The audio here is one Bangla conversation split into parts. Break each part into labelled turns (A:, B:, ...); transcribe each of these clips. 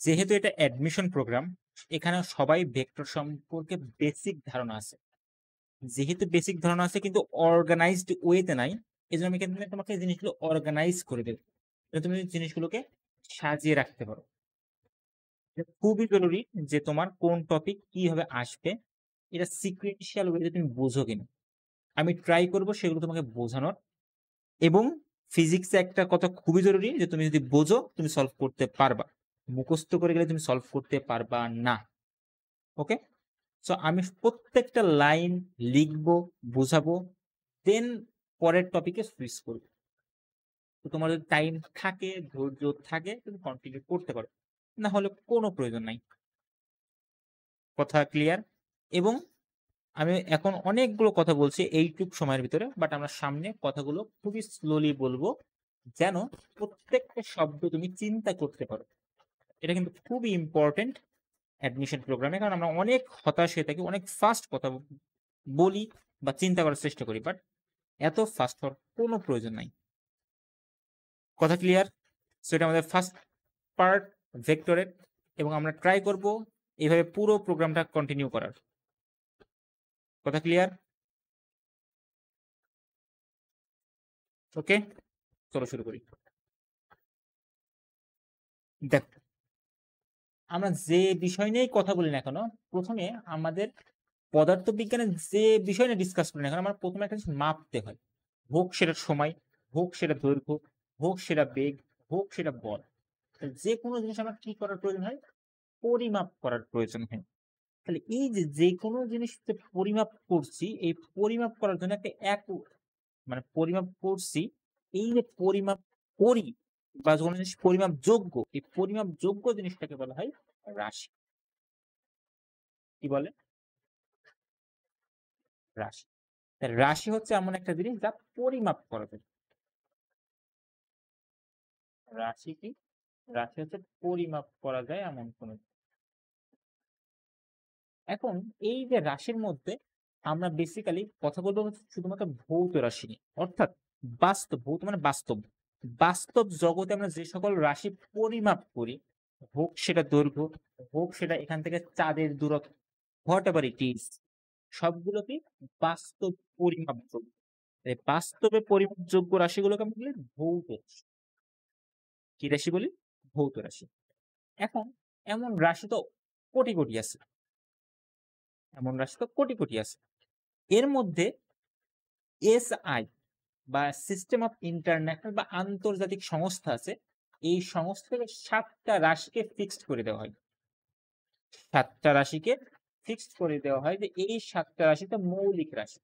A: যেহেতু এটা অ্যাডমিশন প্রোগ্রাম, এখানে সবাই ভেক্টর সম্পর্কে বেসিক ধারণা আছে। যেহেতু বেসিক ধারণা আছে কিন্তু অর্গানাইজড ওয়েতে নাই, এই জন্য আমি এখানে তোমাকে জিনিসগুলো অর্গানাইজ করে দেবো, তুমি জিনিসগুলোকে সাজিয়ে রাখতে পারো। খুবই জরুরি যে তোমার কোন টপিক কিভাবে আসবে এটা সিকুয়েন্সিয়াল ওয়েতে তুমি বোঝো কিনা। আমি ট্রাই করব সেগুলো তোমাকে বোঝানোর। এবং ফিজিক্সে একটা কথা খুবই জরুরি যে তুমি যদি বোঝো তুমি সলভ করতে পারবা, মুখস্থ করে গেলে তুমি সলভ করতে পারবা না। ওকে, সো আমি প্রত্যেকটা লাইন লিখবো, বোঝাবো, দেন পরের টপিকে সুইচ করবো। তো তোমার যদি টাইম থাকে, ধৈর্য থাকে, তুমি কন্টিনিউ করতে পারো, না হলে কোনো প্রয়োজন নাই। কথা ক্লিয়ার? এবং আমি এখন অনেকগুলো কথা বলছি এইটুক সময়ের ভিতরে, বাট আমরা সামনে কথাগুলো খুবই স্লোলি বলবো যেন প্রত্যেকটা শব্দ তুমি চিন্তা করতে পারো। এটা কিন্তু খুবই ইম্পর্টেন্ট অ্যাডমিশন প্রোগ্রামে, কারণ আমরা অনেক হতাশ হয়ে থাকি, অনেক ফাস্ট কথা বলি বা চিন্তা করার চেষ্টা করি, বাট এত ফাস্ট হওয়ার কোনো প্রয়োজন নাই। কথা ক্লিয়ার? সো এটা আমাদের ফার্স্ট পার্ট ভেক্টরের, এবং আমরা ট্রাই করব এইভাবে পুরো প্রোগ্রামটা কন্টিনিউ করার। কথা ক্লিয়ার? ওকে, চলো শুরু করি। দেখো, আমরা যে বিষয় নিয়েই কথা বলি না কেন, প্রথমে আমাদের পদার্থবিজ্ঞানের যে বিষয় নিয়ে ডিসকাস করি না কেন, আমার প্রথমে একটা জিনিস মাপতে হয়, হোক সেটা সময়, হোক সেটা দৈর্ঘ্য, হোক সেটা বেগ, হোক সেটা বল। যে কোনো জিনিস আমার কি করার প্রয়োজন হয়? পরিমাপ করার প্রয়োজন হয়। তাহলে এই যে যে কোনো জিনিস যে পরিমাপ করছি, এই পরিমাপ করার জন্য একটা এক মানে পরিমাপ করছি, এই যে পরিমাপ করি বা কোনো জিনিস পরিমাপ যোগ্য, এই পরিমাপ যোগ্য জিনিসটাকে বলা হয় রাশি। কি বলে? রাশি। রাশি হচ্ছে এমন একটা জিনিস যা পরিমাপ করা যায়। রাশি কি? রাশি হচ্ছে পরিমাপ করা যায় এমন কোন। এখন এই যে রাশির মধ্যে আমরা বেসিক্যালি কথা বলবো হচ্ছে শুধুমাত্র ভৌত রাশি নিয়ে, অর্থাৎ বাস্তব। ভৌত মানে বাস্তব, বাস্তব জগতে আমরা যে সকল রাশি পরিমাপ করি, হোক সেটা দৈর্ঘ্য, হোক সেটা এখান থেকে চাঁদের দূরত্ব, হোয়াট এভার ইট ইজ, সবগুলো কি বাস্তব পরিমাপযোগ্য। এই বাস্তবে পরিমাপযোগ্য রাশিগুলোকে আমরা বলি ভৌত রাশি। কি রাশি বলি? ভৌত রাশি। এখন এমন রাশি তো কোটি কোটি আছে, এমন রাশি তো কোটি কোটি আছে। এর মধ্যে এসআই বা সিস্টেম অফ ইন্টারন্যাশনাল বা আন্তর্জাতিক সংস্থা আছে, এই সংস্থা থেকে 7টা রাশিকে ফিক্সড করে দেওয়া হয়। 7টা রাশিকে ফিক্সড করে দেওয়া হয় যে এই 7টা রাশিতে মৌলিক রাশি।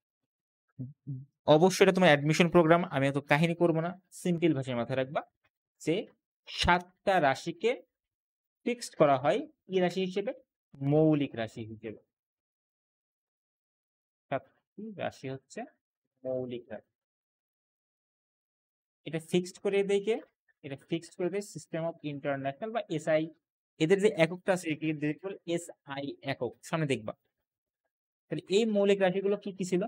A: অবশ্যই এটা তোমার অ্যাডমিশন প্রোগ্রাম, আমি এত কাহিনী করবো না, সিম্পল ভাষায় মাথায় রাখবা যে 7টা রাশিকে ফিক্সড করা হয় কি রাশি হিসেবে? মৌলিক রাশি হিসেবে। 7টি রাশি হচ্ছে মৌলিক রাশি। এটা ফিক্সড করে দেয় কে? এটা ফিক্সড করে দেয় সিস্টেম অফ ইন্টারন্যাশনাল বা এসআই। এদের যে এককটা আছে এসআই একক, সামনে দেখবা। তাহলে এই মৌলিক রাশিগুলো কি কি ছিল?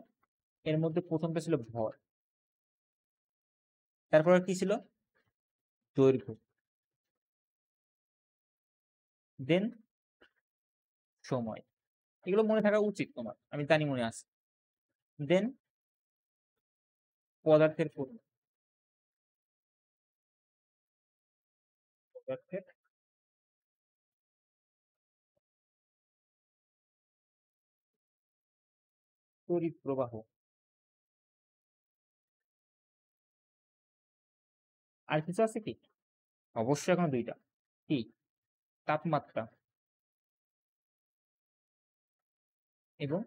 A: এর মধ্যে প্রথমটা ছিল ভর, তারপর কি ছিল? দৈর্ঘ্য, দেন সময়। এগুলো মনে থাকা উচিত তোমার, আমি জানি মনে আছে। দেন পদার্থের পরিমাণ, পদার্থের তড়িৎ প্রবাহ। আর কিছু আছে কি? অবশ্যই এখনো দুইটা। কি? তাপমাত্রা এবং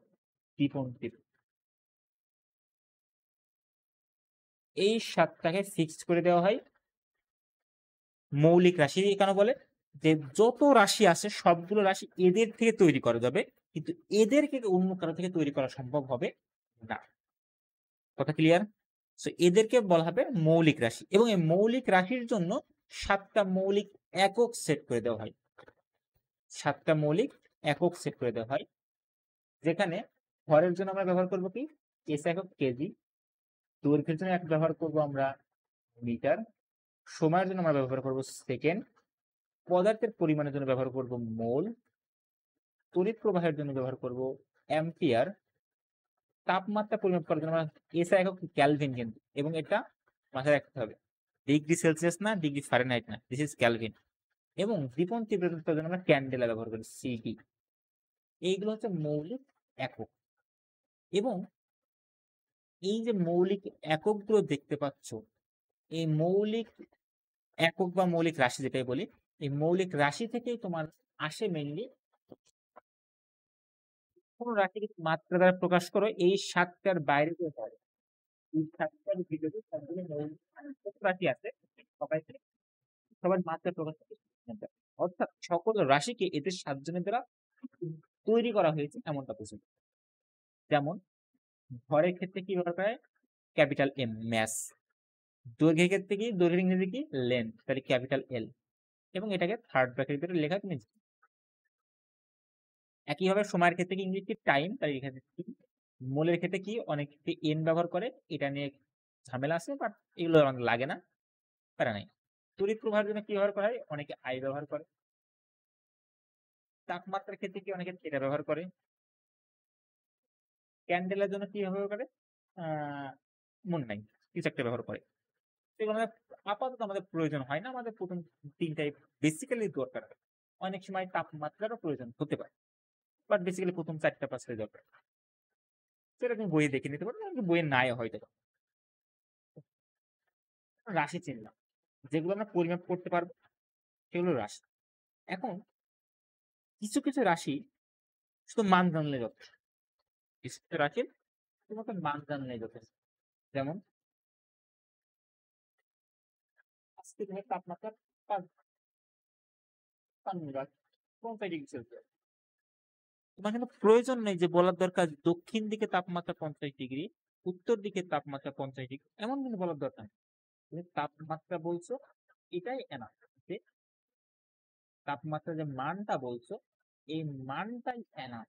A: বিপন্থী। এই 7টাকে ফিক্সড করে দেওয়া হয় মৌলিক রাশি। কেন বলে? যে যত রাশি আছে সবগুলো রাশি এদের থেকে তৈরি করা যাবে, কিন্তু এদেরকে অন্য কারো থেকে তৈরি করা সম্ভব হবে না। কথা ক্লিয়ার? সো এদেরকে বলা হবে মৌলিক রাশি, এবং এই মৌলিক রাশির জন্য 7টা মৌলিক একক সেট করে দেওয়া হয়। 7টা মৌলিক একক সেট করে দেওয়া হয়, যেখানে ভরের জন্য আমরা ব্যবহার করব কি? এস একক কেজি। দৈর্ঘ্যের জন্য এক ব্যবহার করব আমরা মিটার। সময়ের জন্য আমরা ব্যবহার করব সেকেন্ড। পদার্থের পরিমাণের জন্য ব্যবহার করব মোল, তড়িৎ প্রবাহের জন্য ব্যবহার করব অ্যাম্পিয়ার, তাপমাত্রা পরিমাপ করার জন্য আমরা এসআই একক ক্যালভিন কিন্তু, এবং এটা মাথায় রাখতে হবে ডিগ্রি সেলসিয়াস না, ডিগ্রি ফারেনহাইট না, দিস ইজ ক্যালভিন। এবং দীপন তীব্রতার জন্য আমরা ক্যান্ডেলা ব্যবহার করি সিডি। এইগুলো হচ্ছে মৌলিক একক। এবং এই যে মৌলিক এককগুলো দেখতে পাচ্ছ, এই মৌলিক একক বা মৌলিক রাশি যেটাই বলি, এই মৌলিক রাশি থেকেই তোমার আসে মেইনলি কোন রাশিকে মাত্রা দ্বারা প্রকাশ করো, এই 7টার বাইরে কেউ পারে। এই 7টার ভিতরে সবগুলো মৌলিক রাশি আছে, সবাইকে সবার মাত্রা প্রকাশ করতে, অর্থাৎ সকল রাশিকে এদের 7 জনের দ্বারা তৈরি করা হয়েছে এমনটা বোঝায়। যেমন ভরের ক্ষেত্রে কি ব্যবহার করে, ক্যাপিটাল এম ম্যাস। দৈর্ঘ্যের ক্ষেত্রে কি, দৈর্ঘ্যের ইংরেজি কি লেন্থ, তাহলে ক্যাপিটাল এল। এবং এটাকে থার্ড ব্র্যাকেটের ভিতরে লেখা তুমি একইভাবে সময়ের ক্ষেত্রে কি ইংরেজি টাইম, তাই এখানে কি। মোলের ক্ষেত্রে কি অনেকে এন ব্যবহার করে, এটা নিয়ে ঝামেলা আছে, বাট এগুলো আমাদের লাগে না, প্যারা নাই। তড়িৎ প্রবাহের জন্য কি ব্যবহার করা হয়, অনেকে আই ব্যবহার করে। তাপমাত্রার ক্ষেত্রে কি অনেকে থিটা ব্যবহার করে। ক্যান্ডেলের জন্য কি ব্যবহার করে, মনে নাই, কিছু একটা ব্যবহার করে। সেগুলো আমাদের আপাতত আমাদের প্রয়োজন হয় না, আমাদের প্রথম 3টাই বেসিক্যালি দরকার হয়। অনেক সময় তাপমাত্রারও প্রয়োজন হতে পারে, বাট বেসিক্যালি প্রথম 4টা-5টাই দরকার। সেটা তুমি বইয়ে দেখে নিতে পারো, বইয়ে নাই হয়তো। রাশি চিনলাম, যেগুলো আমরা পরিমাপ করতে পারবো সেগুলো রাশি। এখন কিছু কিছু রাশি শুধু মান জানলে যথেষ্ট, কিছু কিছু রাশির শুধুমাত্র মান জানলে যথেষ্ট। যেমন আজকে তুমি তাপমাত্রা 50 তোমার কিন্তু প্রয়োজন নেই যে বলার দরকার দক্ষিণ দিকে তাপমাত্রা 50 ডিগ্রি, উত্তর দিকে তাপমাত্রা 50 ডিগ্রি, এমন কিন্তু বলার দরকার নেই। তুমি তাপমাত্রা বলছো, এটাই এনাফ। যে তাপমাত্রা যে মানটা বলছো, এই মানটাই এনাফ।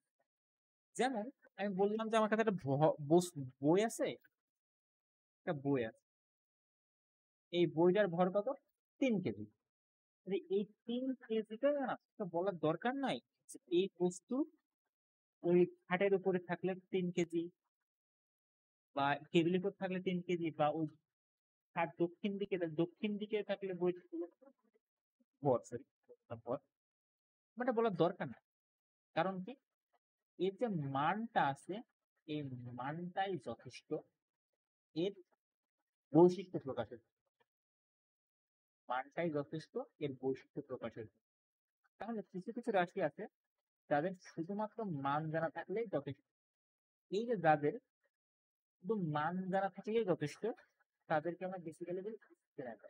A: যেমন আমি বললাম যে আমার কাছে একটা বই আছে, একটা বই আছে, এই বইটার ভর কত, 3 কেজি। এই 3 কেজিটা না বলার দরকার নাই যে এই বস্তু ওই খাটের উপরে থাকলে 3 কেজি, বা টেবিলের উপর থাকলে 3 কেজি, বা ওই খাট দক্ষিণ দিকে থাকলে বই ভর, সরি ভর, এটা বলার দরকার নাই। কারণ কি, এর যে মানটা আছে, এই মানটাই যথেষ্ট এর বৈশিষ্ট্য প্রকাশের, মানটাই যথেষ্ট এর বৈশিষ্ট্য প্রকাশের। তাহলে কিছু কিছু রাশি আছে যাদের শুধুমাত্র মান জানা থাকলেই যথেষ্ট। এই যে যাদের শুধু মান জানা থাকলেই যথেষ্ট, তাদেরকে আমরা বেসিক্যালি বলি স্থিরাঙ্ক।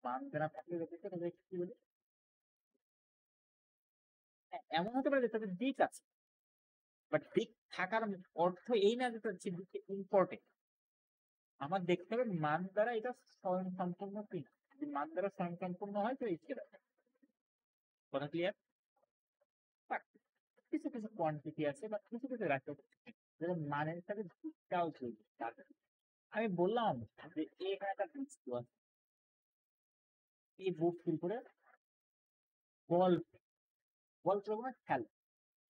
A: মান জানা থাকলে যথেষ্ট, তাদেরকে কি বলি, এমন হতে পারে যে তাদের দিক আছে, বাট দিক থাকার অর্থ এই না যে তার দিকটা ইম্পর্টেন্ট। আমার দেখতে হবে মান দ্বারা এটা স্বয়ং সম্পূর্ণ কিনা, যদি মান দ্বারা স্বয়ং সম্পূর্ণ হয় তো স্থিরাঙ্ক। কথা ক্লিয়ার? বাট কিছু কিছু কোয়ান্টিটি আছে বা কিছু কিছু রাশি আছে যেটা মানের সাথে দিকটাও জড়িত। আমি বললাম যে এখানে একটা বস্তু আছে, এই বস্তুর উপরে বল বল প্রয়োগ খেল।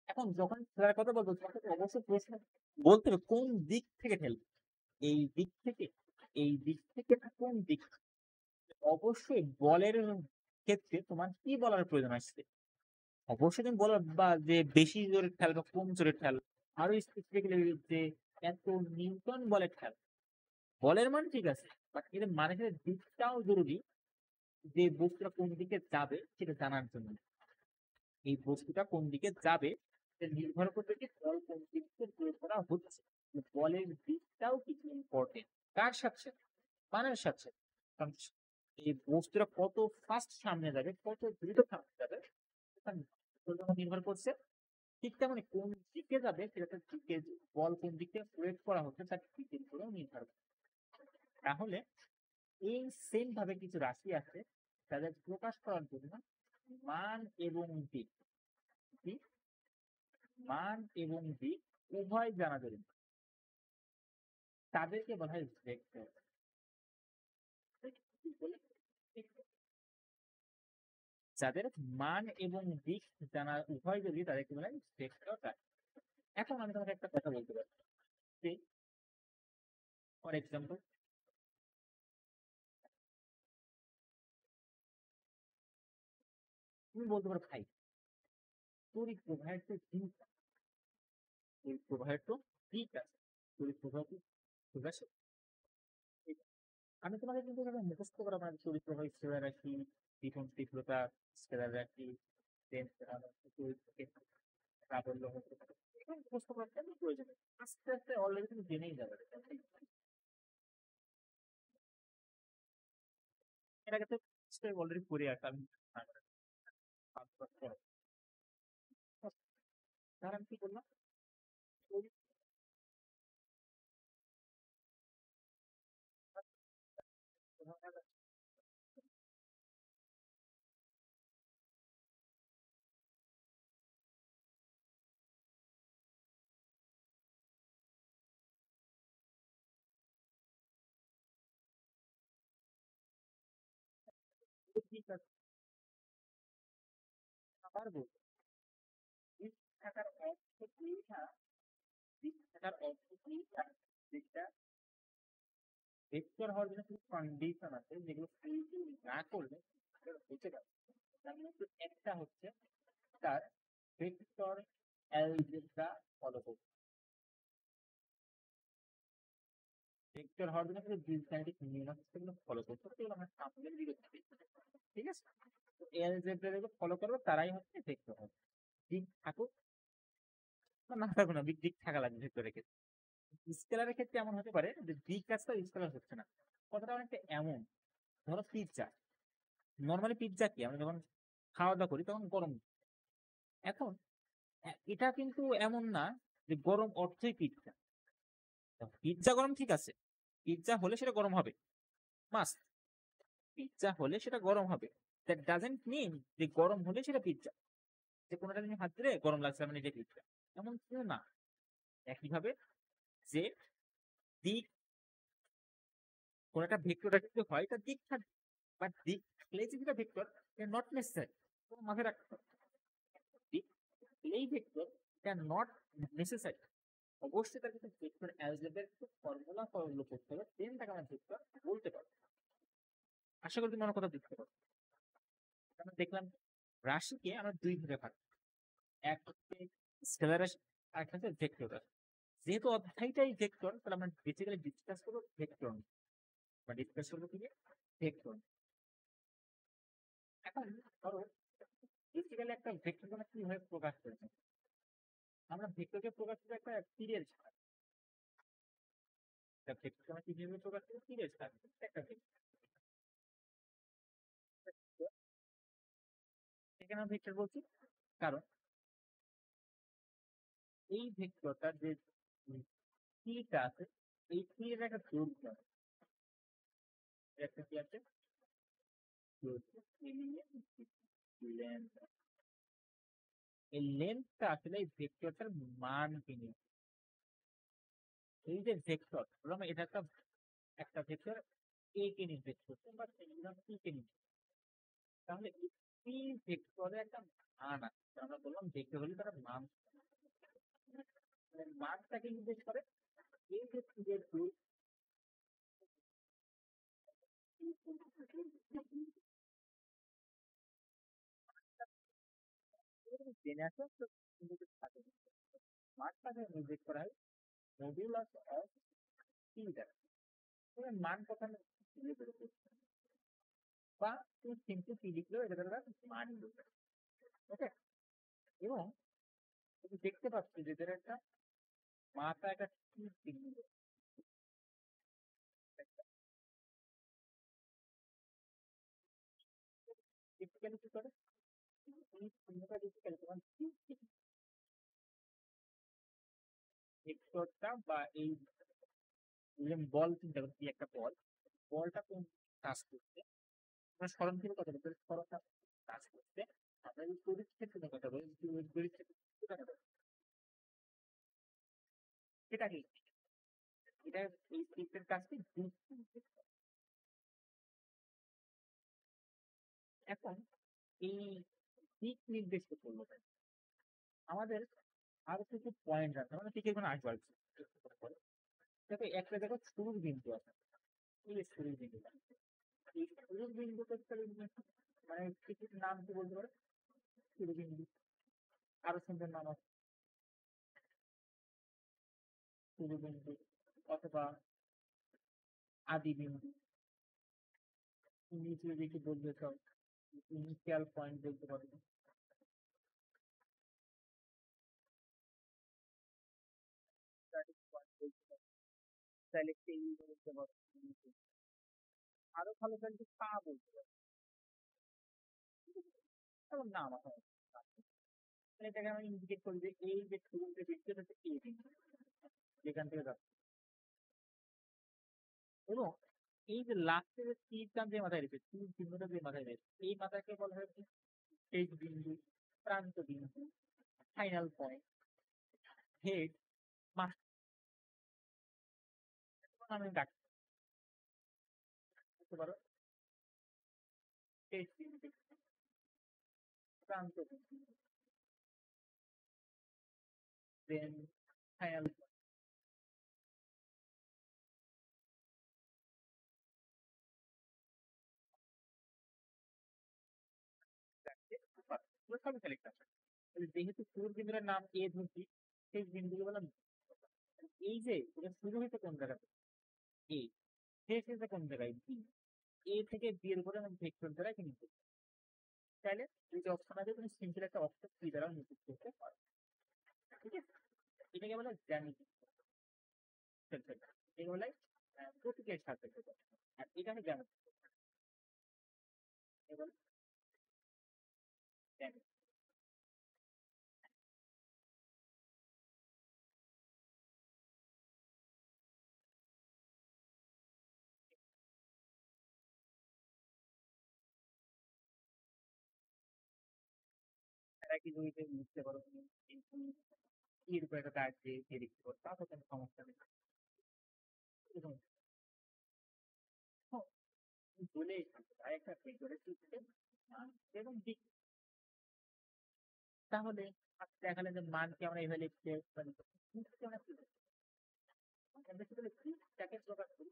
A: এখন যখন খেলার কথা বলবো, তোমাকে তো অবশ্যই প্রশ্ন বলতে হবে কোন দিক থেকে ঠেলবে, এই দিক থেকে, এই দিক থেকে না কোন দিক। অবশ্যই বলের ক্ষেত্রে তোমার কি বলার প্রয়োজন আসছে, অবশ্যই তুমি বলো বা যে বেশি জোরে ঠেল বা কম জোরে ঠেল, আরো স্পেসিফিক্যালি যে এত নিউটন বলের ঠেল। বলের মান ঠিক আছে, বাট এর মানে দিকটাও জরুরি, যে বস্তুটা কোন দিকে যাবে সেটা জানার জন্য। এই বস্তুটা কোন দিকে যাবে সেটা নির্ভর করবে যে বল কোন দিক থেকে প্রয়োগ করা হচ্ছে। বলের দিকটাও কিছু ইম্পর্টেন্ট, কার সাথে, মানের সাথে। কারণ এই বস্তুটা কত ফাস্ট সামনে যাবে, কত দ্রুত সামনে যাবে, সেটা নির্ভর করছে। ঠিক তেমনি কোন দিকে যাবে সেটা দিকে, বল কোন দিকে প্রয়োগ করা হচ্ছে তার দিকের উপরেও নির্ভর করে। তাহলে এই সেম ভাবে কিছু রাশি আছে তাদের প্রকাশ করার জন্য মান এবং দিক, মান এবং দিক উভয় জানা জরুরি। তাদেরকে বলা হয় ভেক্টর। যাদের মান এবং দিক জানা উভয় যদি তাদেরকে বলে ভেক্টর রাশি। এখন আমি তোমাকে একটা কথা বলতে পারি, ফর এক্সাম্পল তুমি বলতে পারো ভাই তড়িৎ প্রবাহের তো দিক আছে, তড়িৎ প্রবাহের তো দিক আছে, তড়িৎ প্রবাহ কি ঠিক আছে? আমি তোমাকে কিন্তু এভাবে মুখস্থ করা মানে তড়িৎ প্রবাহ স্কেলার রাশি, দ্বিগুণ তীব্রতা স্কেলার রাশি, প্রাবল্য হতে পারে, এগুলো মুখস্থ করার কেন প্রয়োজন নেই? আস্তে আস্তে অলরেডি তুমি জেনেই যাবে। এর আগে তো অলরেডি পড়ে আসা আমি তার আমি কি করলাম, তড়িৎ প্রবাহ দিক আছে, আবার বলবো দিক থাকার অর্থ কি না, দিক থাকার অর্থ কি না, দিকটা ভেক্টর হওয়ার জন্য কিছু কন্ডিশন আছে যেগুলো ফুলফিল না করলে হতে পারে। তার মধ্যে একটা হচ্ছে তার ভেক্টর অ্যালজেব্রা ফলো করতে, ভেক্টর হওয়ার জন্য কিছু বীজগাণিতিক নিয়ম আছে সেগুলো ফলো করতে হবে, সেগুলো আমরা সামনের দিকে দেখি। ঠিক আছে, তো অ্যালজেব্রা যেগুলো ফলো করবে তারাই হচ্ছে ভেক্টর হবে। দিক থাকুক বা না থাকুক না, দিক থাকা লাগবে ভেক্টরের ক্ষেত্রে। স্কেলারের ক্ষেত্রে এমন হতে পারে যে দিক কাজটা স্কেলার হচ্ছে না, কথাটা অনেকটা এমন, ধরো পিৎজা, নর্মালি পিৎজা কি আমরা যখন খাওয়া দাওয়া করি তখন গরম, এখন এটা কিন্তু এমন না যে গরম অর্থই পিৎজা। পিৎজা গরম ঠিক আছে, পিৎজা হলে সেটা গরম হবে, মাস্ট, পিৎজা হলে সেটা গরম হবে। দ্যাট ডাজেন্ট মিন যে গরম হলে সেটা পিৎজা, যে কোনোটা তুমি হাত দিলে গরম লাগছে মানে এটা পিৎজা, এমন কেউ না। একইভাবে যে দিক কোন একটা ভেক্টর যদি হয় তার দিক থাকবে, বাট দিক থাকলেই যে সেটা ভেক্টর নট নেসেসারি, মাথায় রাখতে হবে। দিক এই ভেক্টর এটা নট নেসেসারি, অবশ্যই তার কিন্তু ভেক্টর অ্যালজেব্রার কিছু ফর্মুলা ফলো করতে হবে, দেন তাকে আমরা ভেক্টর বলতে পারবো। আশা করি তুমি আমার কথা বুঝতে পারো। আমরা দেখলাম রাশিকে আমরা দুই ভাগে ভাগ, এক হচ্ছে স্কেলার রাশি আর একটা হচ্ছে ভেক্টর রাশি। যেহেতু অধ্যায়টাই ভেক্টর তাহলে আমরা বেসিক্যালি ডিসকাস করবো ভেক্টর, বা ডিসকাস করবো কি ভেক্টর। এখন ধরো বেসিক্যালি একটা ভেক্টর আমরা কিভাবে প্রকাশ করছি, আমরা ভেক্টরকে প্রকাশ করবো একটা তীরের ছাড়া, একটা ভেক্টরকে আমরা কিভাবে প্রকাশ করবো তীরের ছাড়া একটা ভেক্টর, এখানে আমরা ভেক্টর বলছি কারণ এই ভেক্টরটার যে তীরটা আছে এই তীরের একটা দৈর্ঘ্য আছে, একটা কি আছে লেন্থ, এই লেন্থটা আসলে এই ভেক্টরটার মান কিনে, এই যে ভেক্টর বললাম এটা একটা একটা ভেক্টর এ কে নির্দেশ করছে বা সি কে নির্দেশ, তাহলে এই ভেক্টরের একটা মান আছে, আমরা বললাম ভেক্টর হলে তার মান, মানটাকে নির্দেশ করে এই যে তীরের জেনে আসো তো মানটাকে নির্দেশ করা হয় মডুলাস অফ পি দ্বারা। তুমি মান কথা বা তুমি সিম্পল পি লিখলেও এটা দ্বারা মান লিখবে। ওকে, এবং তুমি দেখতে পাচ্ছ যে এদের একটা মাথা একটা চিহ্ন, বেসিক্যালি কি করে এই চিহ্নটা বেসিক্যালি তোমার ভেক্টরটা বা এই বল চিন্তা করছি, একটা বল, বলটা কোন কাজ করছে, আমরা স্মরণ থেকে কথা বলতে স্মরণটা কাজ করছে, আমরা যদি তড়িৎ ক্ষেত্রের কথা বলি তড়িৎ ক্ষেত্রে এটা কি, এটা এই স্ক্রিপ্টের কাজটি এখন এই দিক নির্দেশ করলো। আমাদের আরো কিছু পয়েন্ট আছে, মানে ঠিক এখানে আসবে আরকি। দেখো একটা দেখো শুরুর বিন্দু আছে, এই যে শুরুর বিন্দুটা, এই শুরুর বিন্দুটা মানে কিছু নাম কি বলতে পারো? শুরু বিন্দু, আরো সুন্দর নাম আছে শুরু বিন্দু, অথবা আদি বিন্দু, ইংলিশে যদি একটু বলতে চাও ইনিশিয়াল পয়েন্ট বলতে পারো, স্টার্টিং পয়েন্ট বলতে পারো, তাহলে সেই বলতে পারো। আরো ভালো তাহলে পা বলতে পারো, এমন নাম আছে। তাহলে এটাকে আমি ইন্ডিকেট করি যে এই যে শুরুর যে বিন্দুটা হচ্ছে এই বিন্দু, যেখান থেকে যাচ্ছে। এবং এই যে লাস্টে যে তীরটা যে মাথায় রেখেছে, তীর চিহ্নটা যে মাথায় রয়েছে, এই মাথাকে বলা হয় কি শেষ বিন্দু, প্রান্ত বিন্দু, ফাইনাল পয়েন্ট, হেড, মাস্টার নামে ডাকতে পারো। শেষ বিন্দু, প্রান্ত বিন্দু, দেন ফাইনাল পয়েন্ট, সবই সিলেক্ট আছে। যেহেতু শুরুর বিন্দুটার নাম এ ধরছি, শেষ বিন্দুকে বললাম। এই যে এটা শুরু হয়েছে কোন জায়গাতে এ, শেষ হয়েছে কোন জায়গায় বি, এ থেকে বি এর উপরে আমি ভেক্টর দ্বারা কিন্তু চাইলে এই যে অপশন আছে তুমি সিম্পল একটা অপশন কি দ্বারা নির্দেশ করতে পারো। ঠিক আছে, এটাকে বলে জ্যামিতি, এটাকে বলে প্রতীকের সাথে। আর এটা হচ্ছে জ্যামিতি, এটাকে বলে জ্যামিতি। এরা কি জড়িত বুঝতে পারো তুমি, কিন্তু এর উপরে একটা দাগ দিয়ে লিখতে পারো, তাতে কোনো সমস্যা নেই। এরকম বলেই থাকবে তাই একটা ভেক্টরের ক্ষেত্রে এবং দিক। তাহলে দেখালে যে মানকে আমরা এভাবে লিখতে পারি, দিককে আমরা কি লিখবো? আমরা বেসিক্যালি দিকটাকে প্রকাশ করি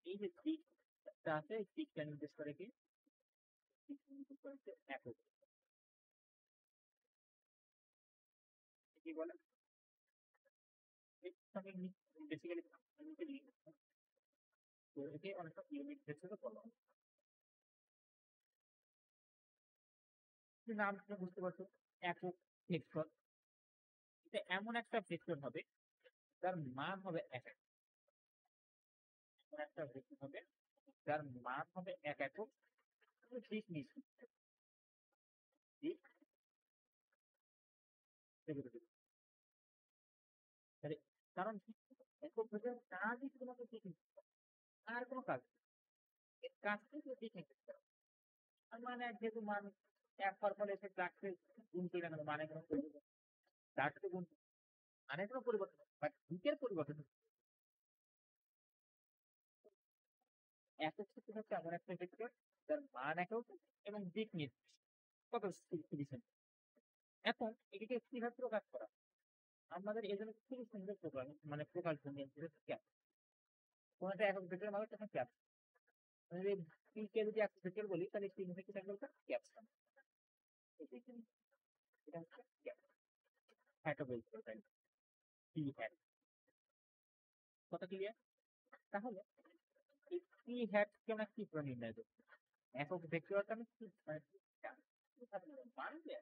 A: এই যে দিকটা আছে, এই দিকটা নির্দেশ করে কি দিক নির্দেশ করে হচ্ছে একক। কি বলে এর সঙ্গে বেসিক্যালি তো একে অনেকটা ইউনিট হিসেবে বলা হয়। নাম শুনে বুঝতে পারছো, একক ভেক্টর। এটা এমন একটা ভেক্টর হবে যার মান হবে এক একক, এমন একটা ভেক্টর হবে যার মান হবে এক একক, দিক নিশ্চিত, দিক দেখে দেবে। তাহলে কারণ কি, একক ভেক্টর কাজই শুধুমাত্র দিক নির্দেশ করা, আর কোনো কাজ নেই। এর কাজটাই শুধু দিক নির্দেশ করা। আর মানে যেহেতু মান এক হওয়ার ফলে সে চারটে গুণ করে না, মানে কোনো পরিবর্তন, চারটে গুণ মানে কোনো পরিবর্তন বাট দিকের পরিবর্তন। একক সূত্র হচ্ছে এমন একটা ভেক্টর যার মান একক এবং দিক নির্দেশ কত ডিভিশন। এখন এটিকে কিভাবে প্রকাশ করা, আমাদের এই জন্য খুবই সুন্দর প্রকাশ, মানে প্রকাশ ভঙ্গি ক্যাপ, কোন একটা একক ভেক্টর মানে তখন ক্যাপ। আমি যদি পি কে যদি একক ভেক্টর বলি তাহলে তিন থেকে থাকবে ক্যাপশন, এটা হচ্ছে ক্যাপ, হ্যাটও বলতে পারি, পি হ্যাট। কত ক্লিয়ার? তাহলে এই পি হ্যাট কে আমরা কি করে নির্ণয় করব? একক ভেক্টরটা আমি কি মানে মানবে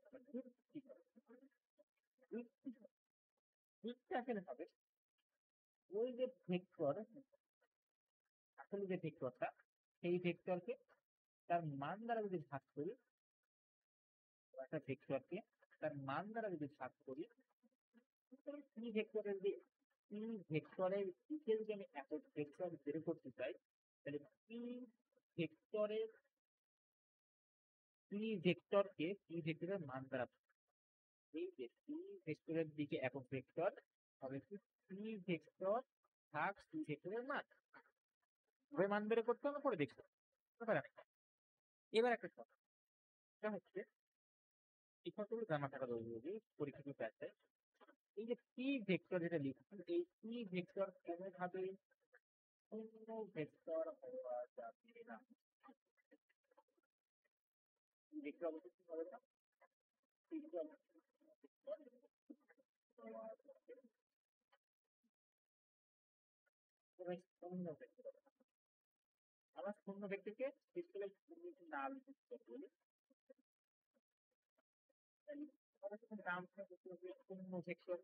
A: দিকটা আসলে হবে ওই যে ভেক্টর, আসলে যে ভেক্টরটা সেই ভেক্টরকে তার মান দ্বারা যদি ভাগ করি, একটা ভেক্টরকে তার মান দ্বারা যদি ভাগ করি, পি ভেক্টরের যে পি ভেক্টরের দিকে যদি আমি একক ভেক্টর বের করতে চাই, তাহলে পি ভেক্টরের পি ভেক্টরের মান দ্বারা, এই যে পি ভেক্টরের দিকে একক ভেক্টর হবে কি পি ভেক্টর ভাগ পি ভেক্টরের মান, ওই মান বের করতে হবে পরে দেখতে ব্যাপার আছে। এবার একটা কথা, এটা হচ্ছে এই কথাগুলো জানা থাকা জরুরি পরীক্ষার ব্যাচে। এই যে পি ভেক্টর যেটা লিখছি, এই পি ভেক্টর কোনোভাবেই শূন্য ভেক্টর হওয়া যাবে না। ভেক্টর অবশ্যই কি হবে না? ভেক্টর হওয়া যাবে না। শূন্য ভেক্টর হবে না। আমরা শূন্য ভেক্টরকে ভেক্টরের নাল ভেক্টর বলি। নাম শূন্য ভেক্টর,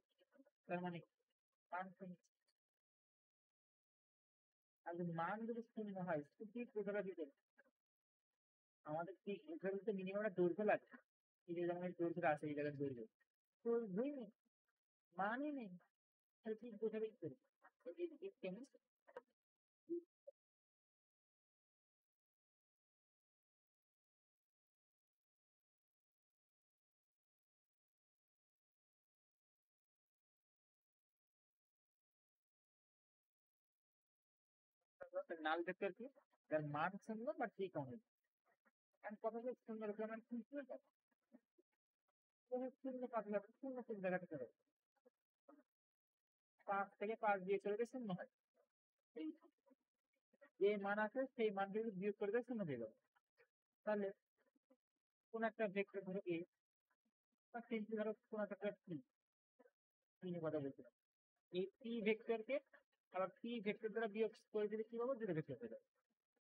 A: তার মানে মান শূন্য। আর মান যদি শূন্য হয় কি প্রকার দিতে আমাদের কি এখানে তো মিনিমাম একটা দৈর্ঘ্য লাগে। এই যে যেমন এই দৈর্ঘ্যটা আছে, এই জায়গায় দৈর্ঘ্য তো দুই নেই, মানই নেই, তাহলে ঠিক বোঝাবে কি করে? কেমন নাল ভেক্টর কি যার মান শূন্য বা ঠিক অনেক, কারণ কথা হচ্ছে শূন্য রকম শূন্য পাঁচ যাবে, শূন্য কোন জায়গা থেকে হবে? 5 থেকে 5 দিয়ে চলে গেলে শূন্য হয়। এই যে মান আছে সেই মান যদি বিয়োগ করে দেয় শূন্য হয়ে যাবে। তাহলে কোন একটা ভেক্টর ধরো এ বা তিনটি ধরো কোন একটা পি, নিয়ে কথা বলছিলাম, এই পি ভেক্টরকে আবার পি ভেক্টর দ্বারা বিয়োগ করে দিলে কি হবে? দুটো ভেক্টর হয়ে যাবে।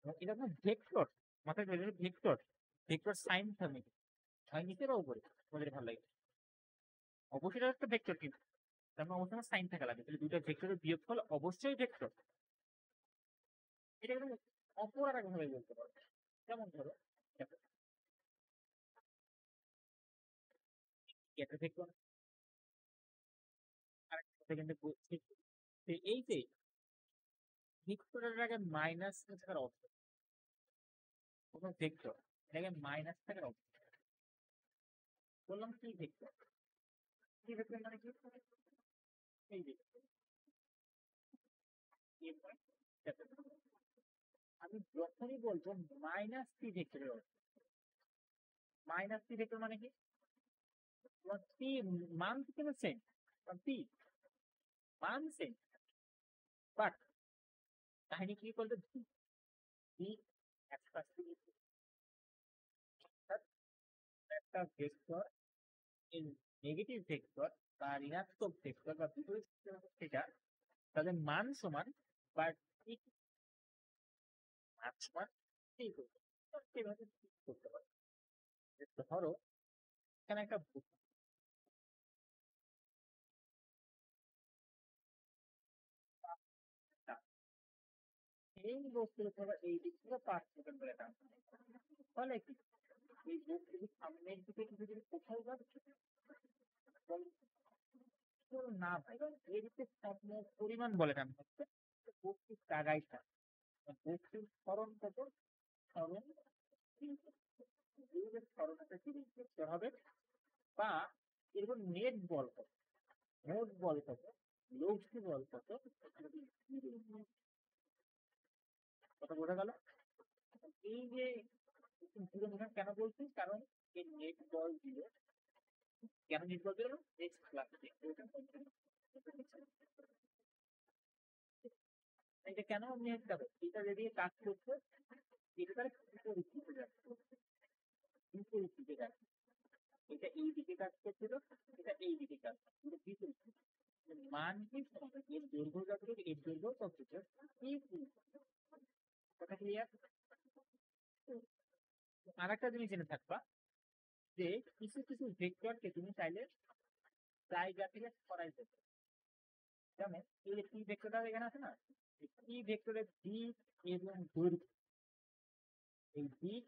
A: এবং এটা কোনো ভেক্টর, মাথায় ধরে ভেক্টর, ভেক্টর সাইন থাকবে হয় নিচে বা উপরে, তোমাদের ভালো লাগে। অবশ্যই এটা একটা ভেক্টর, কিন্তু তার মানে অবশ্যই সাইন থাকা লাগে, তাহলে দুইটা ভেক্টরের বিয়োগফল অবশ্যই ভেক্টর। এটা কিন্তু অপর আর একভাবে বলতে পারো। যেমন ধরো দেখো, একটা ভেক্টর আরেকটা কথা কিন্তু বলছি, যে এই যে ভেক্টরের আগে মাইনাস থাকার অর্থ, কোন ভেক্টর এটাকে মাইনাস থাকার অর্থ বললাম কি ভেক্টর, কি ভেক্টর মানে কি? এই যে এরপরে আমি যখনই বলবো মাইনাস থ্রি ভেক্টরের অর্থ, মাইনাস থ্রি ভেক্টর মানে কি? তোমার পি মান কিন্তু সেম, পি মান সেম, বাট কাহিনী কি বলতে বি একটা একটা ভেক্টর নেগেটিভ ভেক্টর বা ঋণাত্মক ভেক্টর বা বিপরীত সেটা তাদের মান সমান, বাট ঠিক মান সমান ঠিক সেভাবে করতে পারে। ধরো এখানে একটা বস্তা, এই বস্তুর উপর এই দিক থেকে 5 সেকেন্ড ধরে টান, ফলে কি এই বস্তুটি সামনের দিকে কিছু যদি কোথাও যাচ্ছে না ভাই, এর যে পরিমাণ বলে টান হচ্ছে বস্তুর জায়গায় থাকে, বস্তুর স্মরণ কত, স্মরণ স্মরণটা কি লিখতে হবে, বা এরকম নেট বল কত, মোট বল কত, লব্ধ বল কত, কথা বোঝা গেল? এই যে কেন বলছি, কারণ এই নেট বল দিলে, কেন নেট বল দিল নেক্সট ক্লাসে এটা কেন নেট যাবে, এটা যদি কাজ করছে এটা তার বিপরীত দিকে যাচ্ছে, বিপরীত দিকে যাচ্ছে, এটা এই দিকে কাজ করছিল, এটা এই দিকে কাজ করছে, এটা বিপরীত দিকে। মান কি সমান, এর দৈর্ঘ্য যতটুকু এর দৈর্ঘ্য ততটুকু, এই কথা ক্লিয়ার? আর একটা জিনিস জেনে থাকবা যে কিছু কিছু ভেক্টরকে তুমি চাইলে জায়গা থেকে সরাই দেবে। যেমন এই যে পি ভেক্টরটা এখানে আছে না, পি ভেক্টরের দিক এবং দৈর্ঘ্য, এই দিক